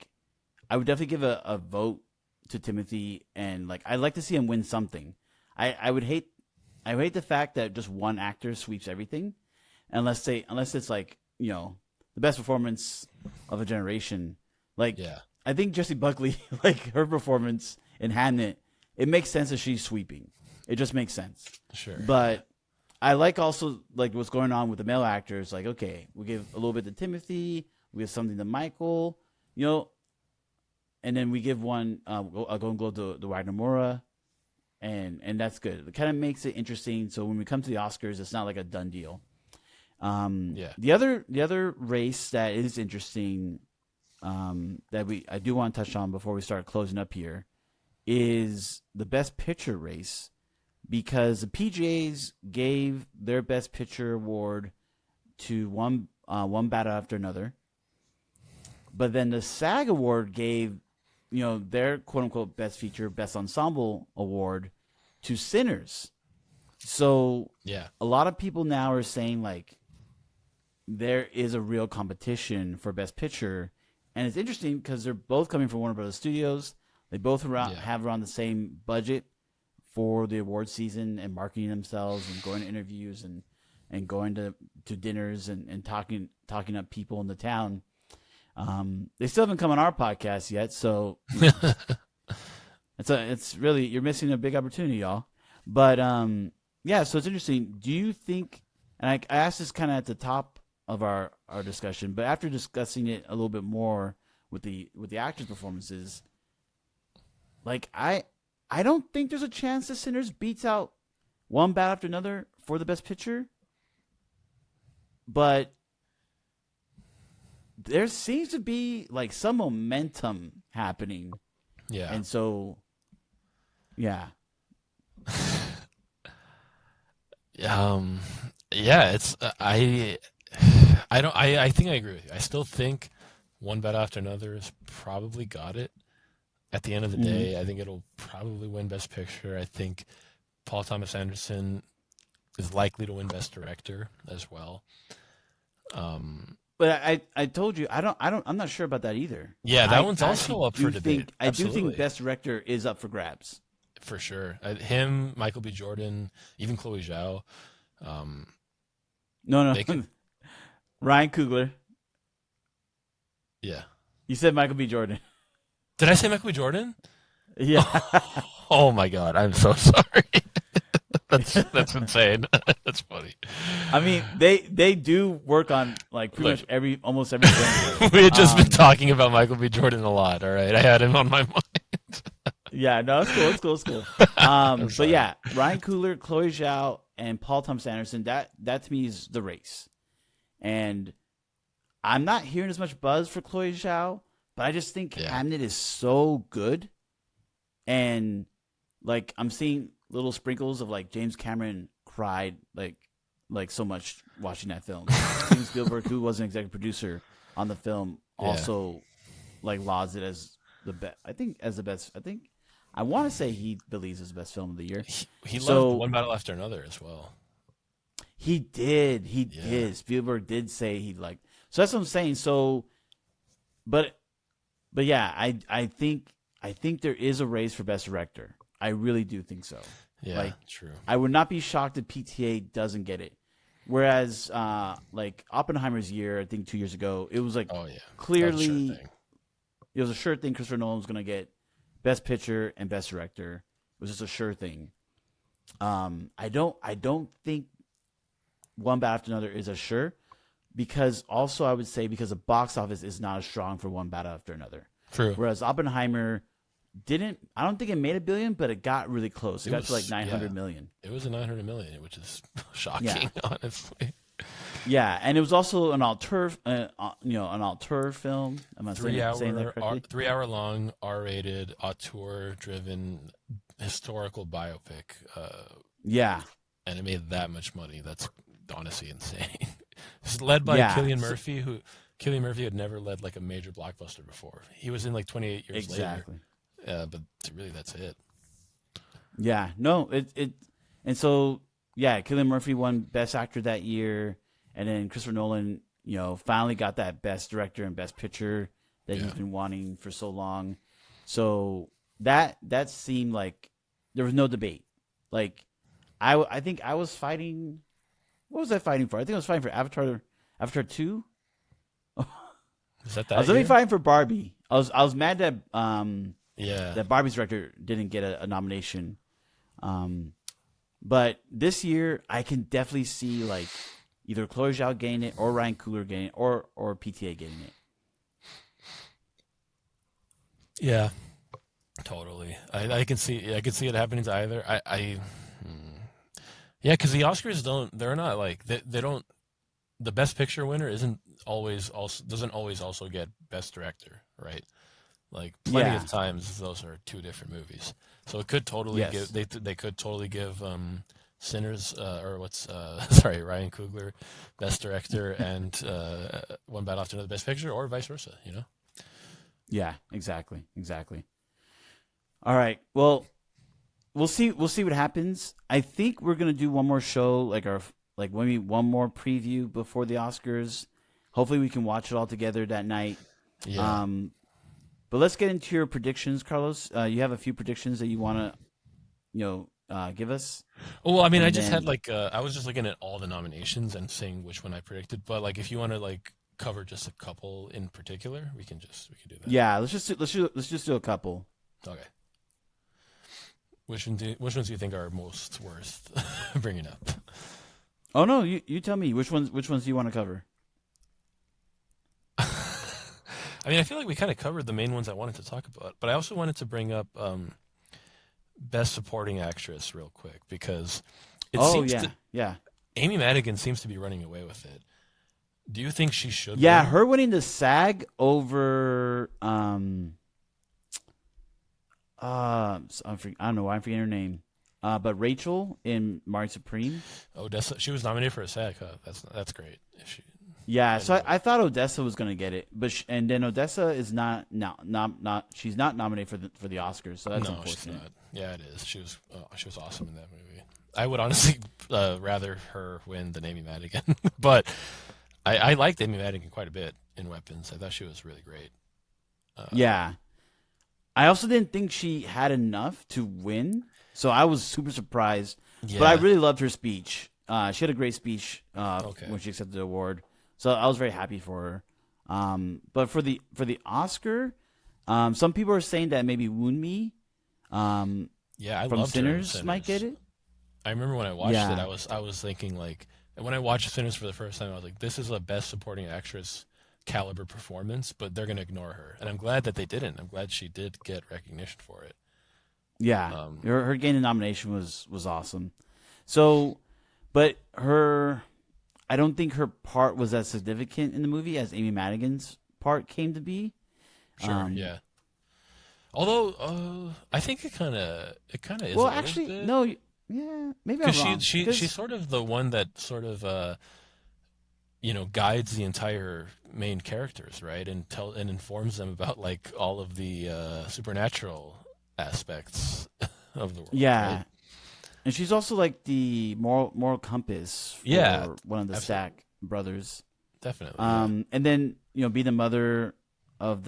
give a vote to Timothy, and like, I'd like to see him win something. I would hate the fact that just one actor sweeps everything, unless it's like, you know, the best performance of a generation. Like, I think Jessie Buckley, like, her performance in Hamnet, it makes sense that she's sweeping. It just makes sense. Sure. But I like also, like, what's going on with the male actors. Like, okay, we give a little bit to Timothy, we give something to Michael, you know, and then we give one a Golden Globe to Wagner Moura, and that's good. It kind of makes it interesting. So when we come to the Oscars, it's not like a done deal. The other race that is interesting, that I do want to touch on before we start closing up here, is the Best Picture race, because the PGAs gave their Best Picture award to one battle after another, but then the SAG award gave, you know, their quote unquote Best Feature, Best Ensemble award to Sinners. So a lot of people now are saying, like, there is a real competition for Best Picture, and it's interesting because they're both coming from Warner Brothers Studios. They both have around the same budget for the award season and marketing themselves and going to interviews and going to dinners and talking up people in the town. They still haven't come on our podcast yet, so it's really, you're missing a big opportunity, y'all. But so it's interesting. Do you think? And I asked this kind of at the top of our discussion, but after discussing it a little bit more with the actors' performances, like, I don't think there's a chance that Sinners beats out one battle after another for the Best Picture, but there seems to be, like, some momentum happening. Yeah. And so, it's I think I agree with you. I still think one battle after another has probably got it. At the end of the day, I think it'll probably win Best Picture. I think Paul Thomas Anderson is likely to win Best Director as well. But I told you, I'm not sure about that either. Yeah, that one's also up for debate. I do think Best Director is up for grabs. For sure. Him, Michael B. Jordan, even Chloe Zhao. No. Ryan Coogler. Yeah. You said Michael B. Jordan. Did I say Michael B. Jordan? Yeah. Oh my God, I'm so sorry. That's insane. That's funny. I mean, they do work on, like, pretty much almost every film. We had just been talking about Michael B. Jordan a lot. All right, I had him on my mind. Yeah, no, it's cool. But yeah, Ryan Coogler, Chloe Zhao, and Paul Thomas Anderson. That to me is the race, and I'm not hearing as much buzz for Chloe Zhao, but I just think Hamnet is so good, and, like, I'm seeing little sprinkles of, like, James Cameron cried like so much watching that film. Steven Spielberg, who was an executive producer on the film, also like lauds it as the best. I think I want to say he believes it's the best film of the year. He loved One Battle After Another as well. He did. Spielberg did say he liked. So that's what I'm saying. So, but yeah, I think there is a race for Best Director. I really do think so. Yeah, true. I would not be shocked if PTA doesn't get it. Whereas, like, Oppenheimer's year, I think 2 years ago, it was like, clearly, it was a sure thing. Christopher Nolan was going to get Best Picture and Best Director. It was just a sure thing. I don't think One Bat After Another is a sure, because also I would say because the box office is not as strong for One Bat After Another. True. Whereas Oppenheimer I don't think it made $1 billion, but it got really close. It got to like 900 million. It was a 900 million, which is shocking, honestly. Yeah, and it was also an auteur film. Am I saying that correctly? 3 hour long, R-rated, auteur-driven historical biopic. Yeah, and it made that much money. That's honestly insane. It's led by Cillian Murphy, who Cillian Murphy had never led like a major blockbuster before. He was in like 28 years later. But really, that's it. Yeah, no, and so Cillian Murphy won Best Actor that year, and then Christopher Nolan, finally got that Best Director and Best Picture that he's been wanting for so long. So that seemed like there was no debate. Like, I think I was fighting. What was I fighting for? I think I was fighting for Avatar 2. Is that I was really fighting for Barbie. I was mad that Yeah. that Barbie's director didn't get a nomination. But this year, I can definitely see like either Chloe Zhao getting it, or Ryan Coogler getting it, or PTA getting it. Yeah, totally. I can see it happening to either. Yeah, because the Oscars they're not like they don't. The Best Picture winner doesn't always also get Best Director, right? Like plenty of times, those are two different movies. So it could totally give they could totally give Sinners Ryan Coogler Best Director and One Bat After Another Best Picture, or vice versa. Yeah, exactly. All right, well, we'll see what happens. I think we're gonna do one more show, maybe one more preview before the Oscars. Hopefully, we can watch it all together that night. Yeah. But let's get into your predictions, Carlos. You have a few predictions that you want to, give us. Well, I mean, I was just looking at all the nominations and seeing which one I predicted. But like, if you want to cover just a couple in particular, we can do that. Yeah, let's just do a couple. Okay. Which ones do you think are most worth bringing up? Oh no, you tell me which ones do you want to cover? I mean, I feel like we kind of covered the main ones I wanted to talk about, but I also wanted to bring up Best Supporting Actress real quick, because Amy Madigan seems to be running away with it. Do you think she should? Yeah, win? her winning the SAG over I don't know why I'm forgetting her name. But Rachel in Marty Supreme. Odessa, she was nominated for a SAG. Huh? That's great. So I thought Odessa was going to get it, and then Odessa is not she's not nominated for the Oscars, so that's unfortunate. She's not. Yeah, it is. She was awesome in that movie. I would honestly rather her win than Amy Madigan, but I liked Amy Madigan quite a bit in Weapons. I thought she was really great. Yeah, I also didn't think she had enough to win, so I was super surprised. Yeah. But I really loved her speech. She had a great speech when she accepted the award. So I was very happy for her. But for the Oscar, some people are saying that maybe Woon-mi from Sinners might get it. I remember when I watched it, I was thinking when I watched Sinners for the first time, I was like, this is a Best Supporting Actress caliber performance, but they're going to ignore her. And I'm glad that they didn't. I'm glad she did get recognition for it. Yeah, her gaining nomination was awesome. So, but I don't think her part was as significant in the movie as Amy Madigan's part came to be. Sure, yeah. Although, I think it kind of is. Well, actually, no, yeah, maybe I'm wrong. She's sort of the one that sort of, guides the entire main characters, right, and informs them about all of the supernatural aspects of the world. Yeah. Right? And she's also the moral compass for one of the Stack brothers. Definitely. And then be the mother of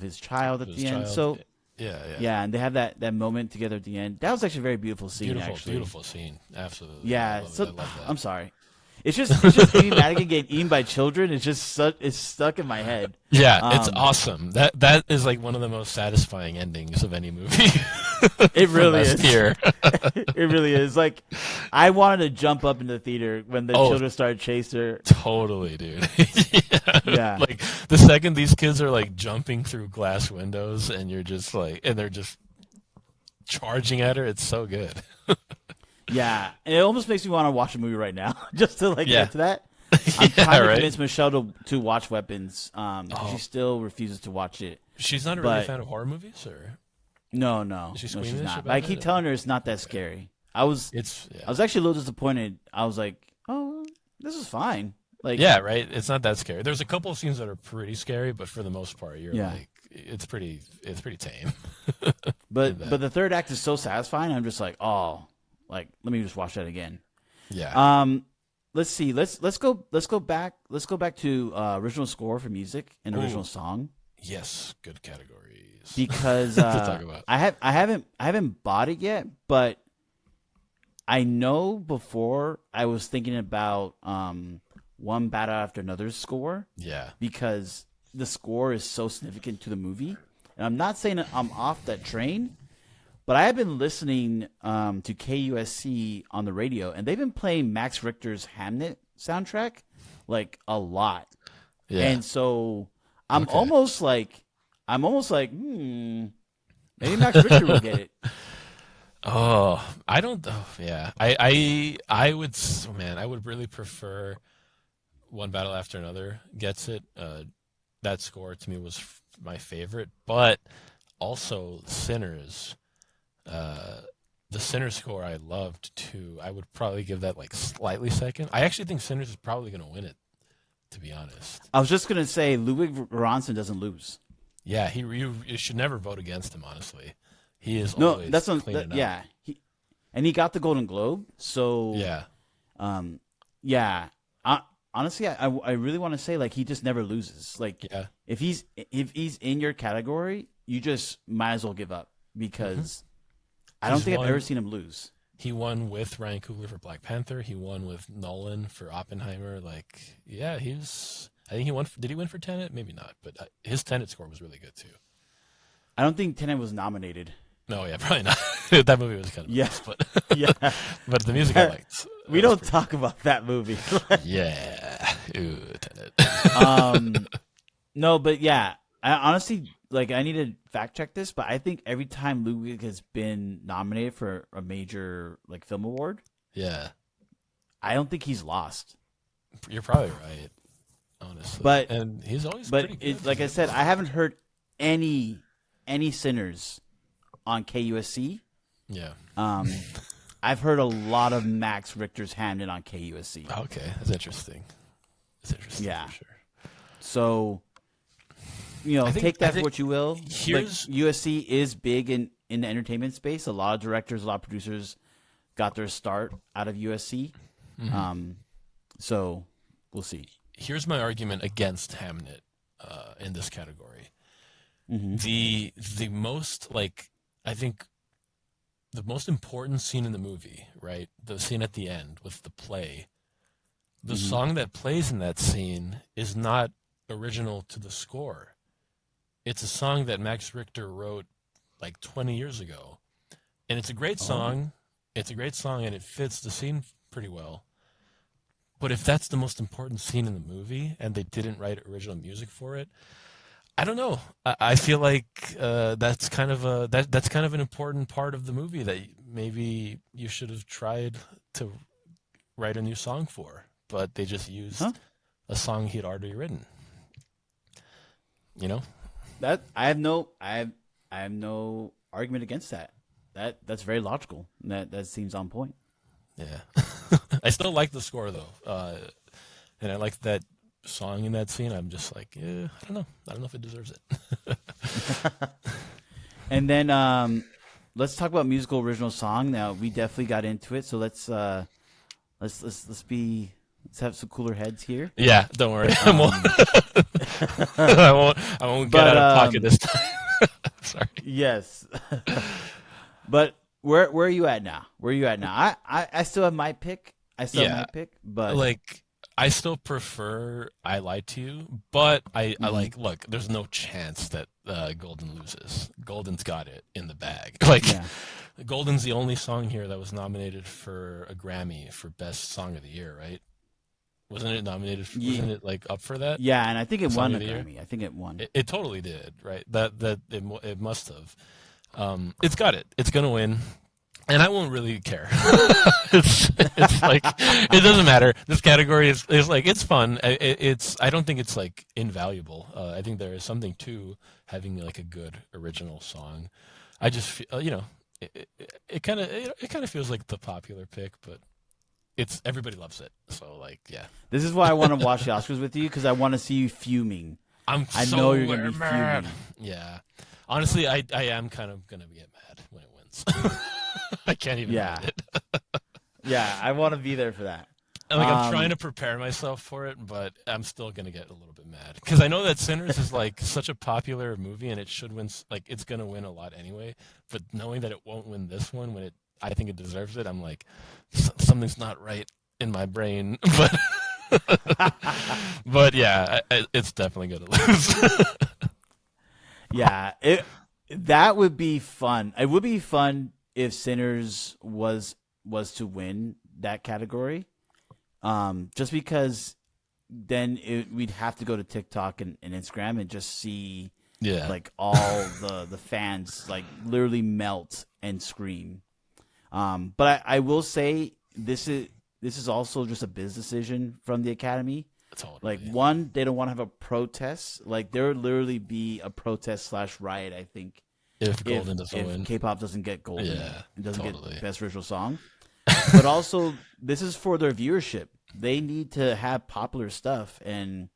his child at the end. So yeah, and they have that moment together at the end. That was actually a very beautiful scene. Beautiful scene. Absolutely. Yeah. I love that. I'm sorry. It's just Amy Madigan getting eaten by children. It's just it's stuck in my head. Yeah, it's awesome. That is one of the most satisfying endings of any movie. It really last is. year. It really is. Like, I wanted to jump up in the theater when the children started chasing her. Totally, dude. Yeah. Like the second these kids are like jumping through glass windows, and you're just like, and they're just charging at her. It's so good. Yeah, and it almost makes me want to watch a movie right now just to like Yeah. get to that. I'm trying to right. convince Michelle to watch Weapons. She still refuses to watch it. She's not a really fan of horror movies, or No, is she she's squeamish not. about But I keep it? telling her it's not that scary. I was Yeah. actually a little disappointed. I was like, oh, this is fine. Like, Yeah, right. It's not that scary. There's a couple of scenes that are pretty scary, but for the most part, you're Yeah. like, it's pretty tame. But the third act is so satisfying. I'm just like, oh, like let me just watch that again. Yeah. Let's see. Let's go back to original score for music and original song. Yes, good categories. Because to talk about. I haven't bought it yet, but I know before I was thinking about One Battle After Another's score. Yeah. Because the score is so significant to the movie. And I'm not saying that I'm off that train, but I have been listening to KUSC on the radio, and they've been playing Max Richter's Hamnet soundtrack like a lot. Yeah. And so I'm almost like, maybe Max Richter will get it. Oh, I don't. Oh, yeah. I would. Man, I would really prefer One Battle After Another gets it. That score to me was my favorite, but also Sinners. The Sinners score I loved too. I would probably give that like slightly second. I actually think Sinners is probably going to win it, to be honest. I was just gonna say Ludwig Göransson doesn't lose. Yeah, you should never vote against him. Honestly, he is No, always that's cleaning up. yeah. He got the Golden Globe, so Yeah. yeah. Honestly, I really want to say like he just never loses. Like Yeah. if he's in your category, you just might as well give up because I don't He's think won- I've ever seen him lose. He won with Ryan Coogler for Black Panther. He won with Nolan for Oppenheimer. Like, yeah, I think he won. Did he win for Tenet? Maybe not, but his Tenet score was really good too. I don't think Tenet was nominated. No, yeah, probably not. That movie was kind of Yeah. mess, but Yeah, but the music I liked. we don't talk about that movie. Yeah, ooh, Tenet. No, but yeah, I honestly like I need to fact check this, but I think every time Ludwig has been nominated for a major like film award, Yeah, I don't think he's lost. you're probably right. Honestly, and he's always pretty good. Like I said, I haven't heard any Sinners on KUSC. Yeah. I've heard a lot of Max Richter's Hamnet on KUSC. Okay, that's interesting. Yeah. For sure. So, take that for what you will. Here's USC is big in the entertainment space. A lot of directors, a lot of producers got their start out of USC. So we'll see. Here's my argument against Hamnet in this category. The most I think the most important scene in the movie, right? The scene at the end with the play. The song that plays in that scene is not original to the score. It's a song that Max Richter wrote like 20 years ago. And it's a great song. It's a great song and it fits the scene pretty well. But if that's the most important scene in the movie and they didn't write original music for it, I don't know. I feel like that's kind of an important part of the movie that maybe you should have tried to write a new song for, but they just used a song he'd already written. That I have no argument against that. That's very logical. That seems on point. Yeah. I still like the score though, and I like that song in that scene. I'm just like, I don't know if it deserves it. And then let's talk about musical original song. Now we definitely got into it, so let's have some cooler heads here. Yeah, don't worry. I won't get out of pocket this time. Sorry. Yes. But where are you at now? I still have my pick. But I still prefer I Lied to You, but I Mhm. like, look, there's no chance that Golden loses. Golden's got it in the bag. Like, Yeah. Golden's the only song here that was nominated for a Grammy for Best Song of the Year, right? Wasn't it nominated? Ye- Wasn't it like up for that Yeah, and I think it Song won of a the Year? Grammy. I think it won. It totally did, right? It must have. It's got it. It's gonna win. And I won't really care. It's like it doesn't matter. This category is like it's fun. I don't think it's like invaluable. I think there is something to having like a good original song. I just it kind of feels like the popular pick, but it's everybody loves it. So like yeah, This is why I want to watch the Oscars with you because I want to see you fuming. I know you're gonna be mad. fuming. Yeah, honestly, I am kind of gonna get mad when it wins. I can't even Yeah. hide it. Yeah, I want to be there for that. And, like I'm trying to prepare myself for it, but I'm still gonna get a little bit mad because I know that Sinners is like such a popular movie and it should win. Like it's gonna win a lot anyway. But knowing that it won't win this one when I think it deserves it, I'm like something's not right in my brain. But yeah, it's definitely gonna lose. Yeah, that would be fun. It would be fun if Sinners was to win that category. Just because then we'd have to go to TikTok and Instagram and just see Yeah, like all the fans like literally melt and scream. But I will say this is also just a business decision from the Academy. totally. Like one, they don't want to have a protest. Like there would literally be a protest / riot. I think if Golden doesn't win, K-pop doesn't get Golden, Yeah, and doesn't totally. get Best Original Song. But also, this is for their viewership. They need to have popular stuff, and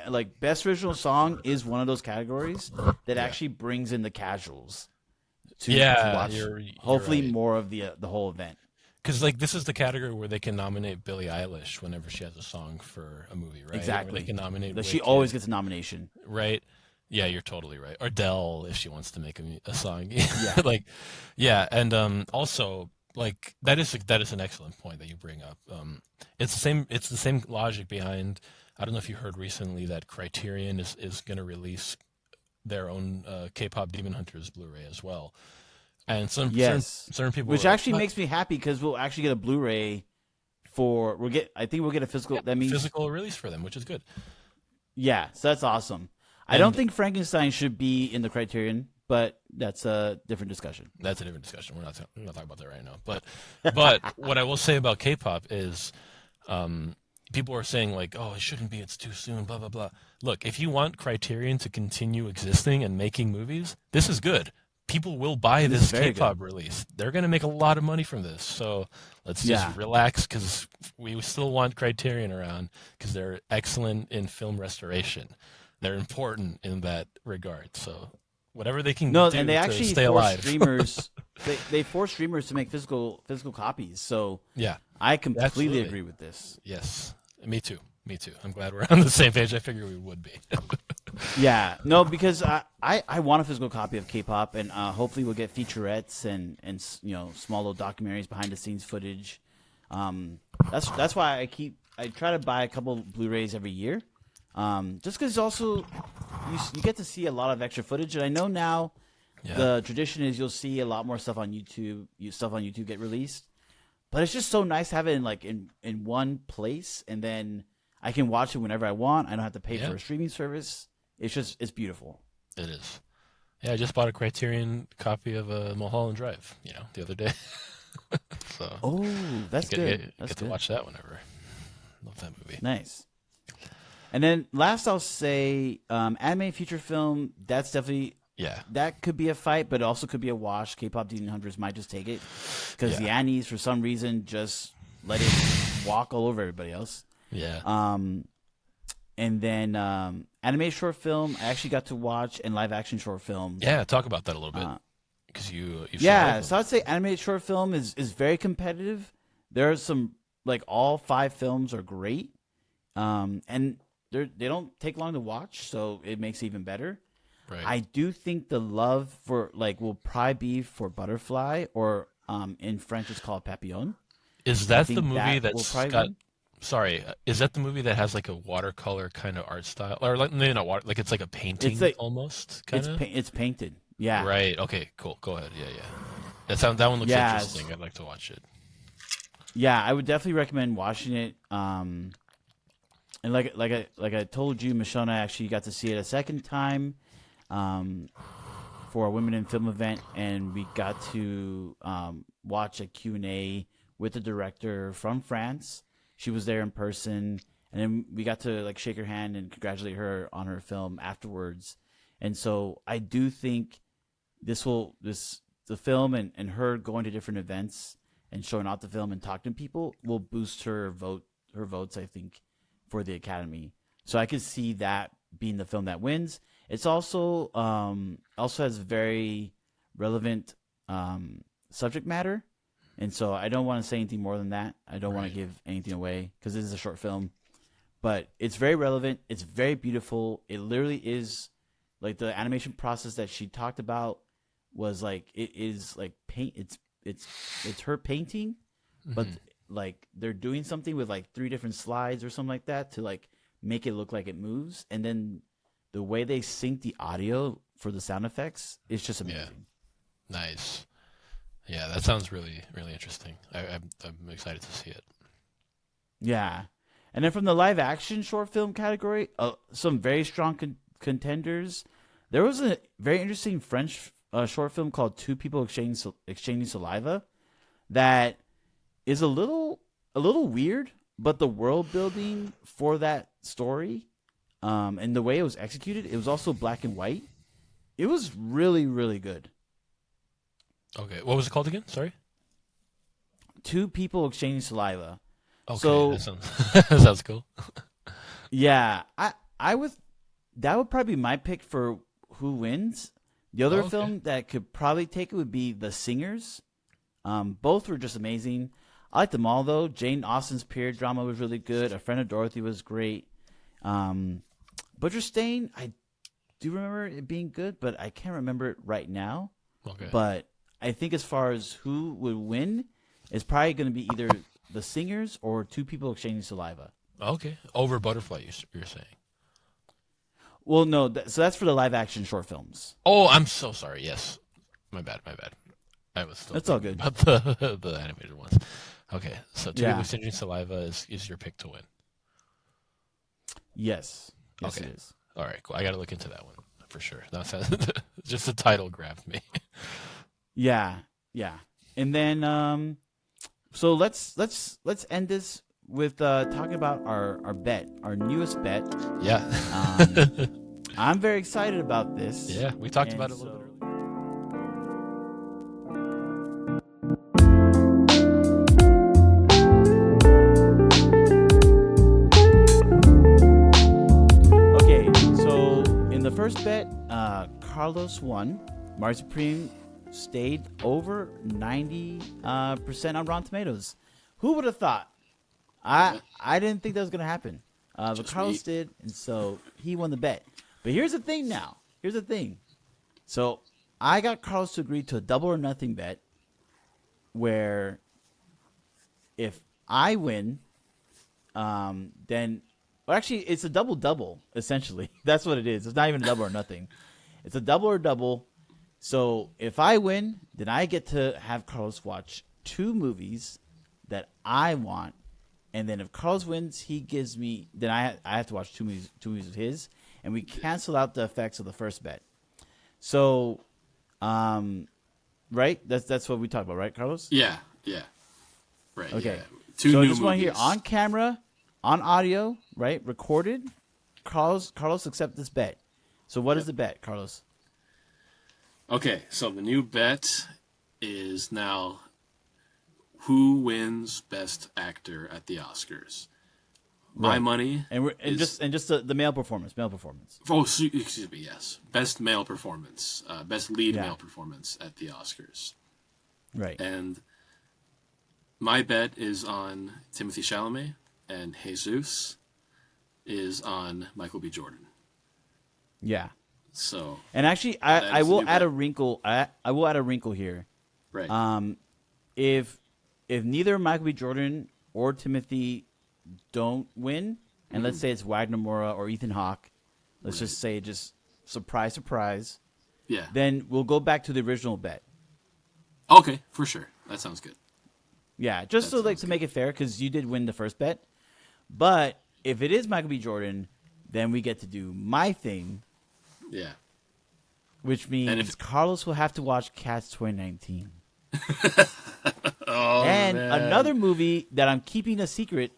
like Best Original Song is one of those categories that actually brings in the casuals to watch. you're Hopefully, right. more of the whole event. Because like this is the category where they can nominate Billie Eilish whenever she has a song for a movie, right? Or Exactly. they can nominate. Like, she Wicked, always gets a nomination. right. Yeah, you're totally right. Or Adele if she wants to make a song. Yeah. Like, yeah, and also like that is an excellent point that you bring up. It's the same logic behind. I don't know if you heard recently that Criterion is going to release their own K-pop Demon Hunters Blu-ray as well. And certain people, Which actually makes me happy because we'll actually get a Blu-ray I think we'll get a physical. That means physical release for them, which is good. Yeah, so that's awesome. I don't think Frankenstein should be in the Criterion, but that's a different discussion. That's a different discussion. We're not talking about that right now. But what I will say about K-pop is, people are saying like, oh, it shouldn't be. It's too soon. Blah blah blah. Look, if you want Criterion to continue existing and making movies, this is good. People will buy this K-pop release. They're going to make a lot of money from this. So let's just relax because we still want Criterion around because they're excellent in film restoration. They're important in that regard. So whatever they can do and they actually to stay force alive. streamers. They force streamers to make physical copies. So Yeah, I completely absolutely. agree with this. Yes, me too. I'm glad we're on the same page. I figured we would be. Yeah, no, because I want a physical copy of K-pop, and hopefully we'll get featurettes and small little documentaries, behind the scenes footage. That's why I try to buy a couple Blu-rays every year, just because also you get to see a lot of extra footage, and I know now the tradition is you'll see a lot more stuff on YouTube. Stuff on YouTube get released, but it's just so nice to have it in one place, and then I can watch it whenever I want. I don't have to pay for a streaming service. It's beautiful. It is. Yeah, I just bought a Criterion copy of Mulholland Drive, the other day. So That's good. Get to watch that whenever. Love that movie. Nice. And then last, I'll say anime feature film. That's definitely that could be a fight, but it also could be a wash. K-pop Demon Hunters might just take it because the Annies, for some reason, just let it walk all over everybody else. Yeah. And then anime short film, I actually got to watch, and live action short film. Yeah, talk about that a little bit. Because so I'd say animated short film is very competitive. There are some, like, all 5 films are great, and they don't take long to watch, so it makes it even better. Right. I do think the love for will probably be for Butterfly, or in French it's called Papillon. Is that the movie that's got? Sorry, is that the movie that has like a watercolor kind of art style, or like maybe not water, like it's like a It's painting like almost kind of? it's painted. Yeah, Right. Okay. Cool. Go ahead. Yeah. Yeah. That one looks yes, interesting. I'd like to watch it. yeah. I would definitely recommend watching it. And like I told you, Michelle and I actually got to see it a second time, um, for a Women in Film event, and we got to watch a Q&A with the director from France. She was there in person, and then we got to like shake her hand and congratulate her on her film afterwards. And so I do think the film and her going to different events and showing out the film and talking to people will boost her votes, I think, for the Academy. So I could see that being the film that wins. It's also has very relevant subject matter, and so I don't want to say anything more than that. I don't want to give anything away because this is a short film, but it's very relevant. It's very beautiful. It literally is like the animation process that she talked about was like it is like paint. It's her painting, but like they're doing something with like 3 different slides or something like that to like make it look like it moves, and then the way they sync the audio for the sound effects is just amazing. Yeah. Nice. Yeah, that sounds really, really interesting. I'm excited to see it. Yeah. And then from the live action short film category, some very strong contenders. There was a very interesting French short film called Two People Exchanging Saliva that is a little weird, but the world building for that story, and the way it was executed, it was also black and white. It was really, really good. Okay, what was it called again? Sorry. Two People Exchanging Saliva. Okay, so that sounds that sounds cool. yeah, I would that would probably be my pick for who wins. The other film that could probably take it would be The Singers. Both were just amazing. I liked them all though. Jane Austen's period drama was really good. A Friend of Dorothy was great. Butcher Stain, I do remember it being good, but I can't remember it right now. Okay. But I think as far as who would win, it's probably going to be either The Singers or Two People Exchanging Saliva. Okay, over Butterfly, you're saying? Well, no, so that's for the live action short films. Oh, I'm so sorry. Yes, my bad. I was still That's all good. about the animated ones. Okay, so Two People Exchanging Saliva is your pick to win. Yes. Yes, Okay. it is. All right, cool. I got to look into that one for sure. That's just the title grabbed me. Yeah, yeah. And then, so let's end this with talking about our bet, our newest bet. Yeah. I'm very excited about this. Yeah, we talked about it a little bit earlier. First bet, Carlos won. Mario Supreme stayed over 90% on Rotten Tomatoes. Who would have thought? I didn't think that was going to happen. But Carlos did, and so he won the bet. But here's the thing now. Here's the thing. So I got Carlos to agree to a double or nothing bet where if I win, then... Well, actually, it's a double-double, essentially. That's what it is. It's not even a double or nothing. It's a double or double. So if I win, then I get to have Carlos watch 2 movies that I want. And then if Carlos wins, he gives me... Then I have to watch two movies of his. And we cancel out the effects of the first bet. So, right? That's what we talked about, right, Carlos? Yeah. Right. Okay. Yeah. So I just want to hear on camera... On audio, right? Recorded. Carlos accept this bet. So what is the bet, Carlos? Okay, so the new bet is now who wins Best Actor at the Oscars. My money and just the male performance. Oh, excuse me. Yes, Best Male Performance, Best Lead Male Performance at the Oscars. Right. And my bet is on Timothée Chalamet. And Jesus is on Michael B. Jordan. Yeah. So. And actually, I will add a wrinkle. I will add a wrinkle here. Right. If neither Michael B. Jordan or Timothy don't win, and let's say it's Wagner Moura or Ethan Hawke, let's just say just surprise, surprise. Yeah. Then we'll go back to the original bet. Okay, for sure. That sounds good. Yeah, just so to make it fair, because you did win the first bet. But if it is Michael B. Jordan, then we get to do my thing. Yeah. Which means Carlos will have to watch Cats 2019. Man. Another movie that I'm keeping a secret,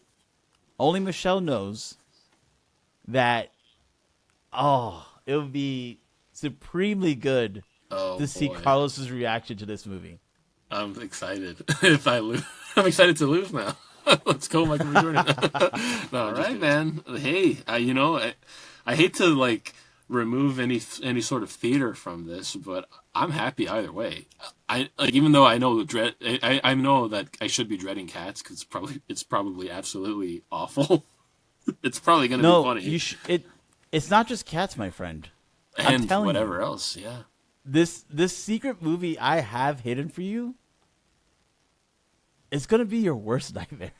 only Michelle knows, that, it would be supremely good to see Carlos's reaction to this movie. I'm excited. If I lose, I'm excited to lose now. Let's go, Michael B. Jordan. No, all right, man. Hey, I hate to remove any sort of theater from this, but I'm happy either way. Even though I know I know that I should be dreading Cats because it's probably absolutely awful. It's probably going to be funny. It's not just Cats, my friend. And whatever else, yeah. This secret movie I have hidden for you, it's gonna be your worst nightmare.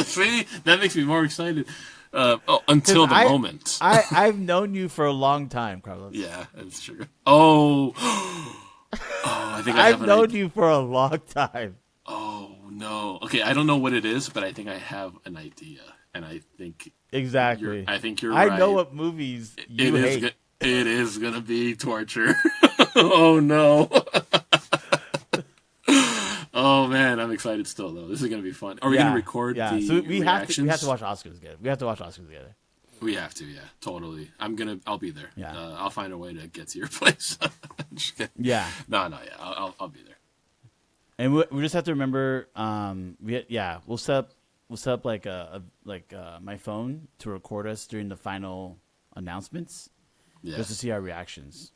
See, that makes me more excited. Until the moment. I've known you for a long time, Carlos. Yeah, that's true. Oh, I think I've known you for a long time. Oh no. Okay, I don't know what it is, but I think I have an idea, and I think exactly. I think you're right. I know what movies you hate. It is gonna be torture. Oh no. Oh man, I'm excited still though. This is gonna be fun. Are we gonna record the reactions? We have to watch Oscars together. We have to, yeah, totally. I'll be there. Yeah. I'll find a way to get to your place. Yeah. No, yeah. I'll be there. And we just have to remember, we'll set up like my phone to record us during the final announcements, just to see our reactions.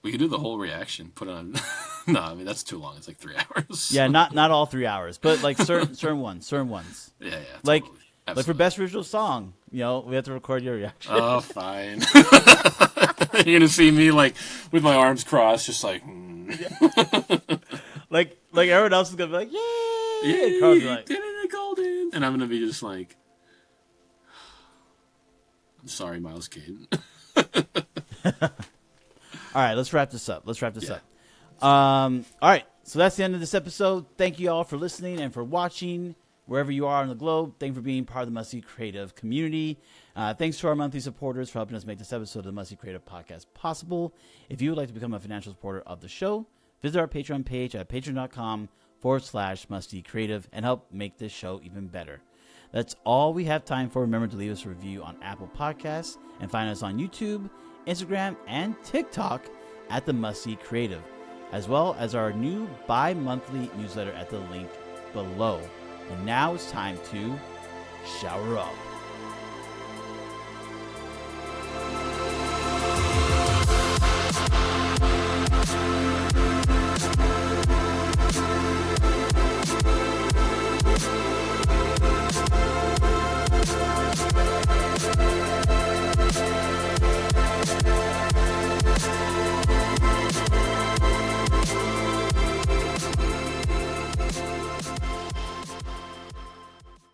We could do the whole reaction. Put it on. No, I mean that's too long. It's like 3 hours. Yeah, not all 3 hours, but like certain ones. Yeah. Totally. Like for best original song, we have to record your reaction. Oh, fine. You're gonna see me with my arms crossed, just like. like everyone else is gonna be like, yay! Yeah, Carl's like, golden, and I'm gonna be just like, I'm sorry, Miles Kane. All right, let's wrap this up. All right, so that's the end of this episode. Thank you all for listening and for watching wherever you are on the globe. Thank you for being part of the Musty Creative community. Thanks to our monthly supporters for helping us make this episode of the Musty Creative Podcast possible. If you would like to become a financial supporter of the show, visit our Patreon page at patreon.com/Musty Creative and help make this show even better. That's all we have time for. Remember to leave us a review on Apple Podcasts and find us on YouTube, Instagram, and TikTok at the Musty Creative, as well as our new bi-monthly newsletter at the link below. And now it's time to shower up.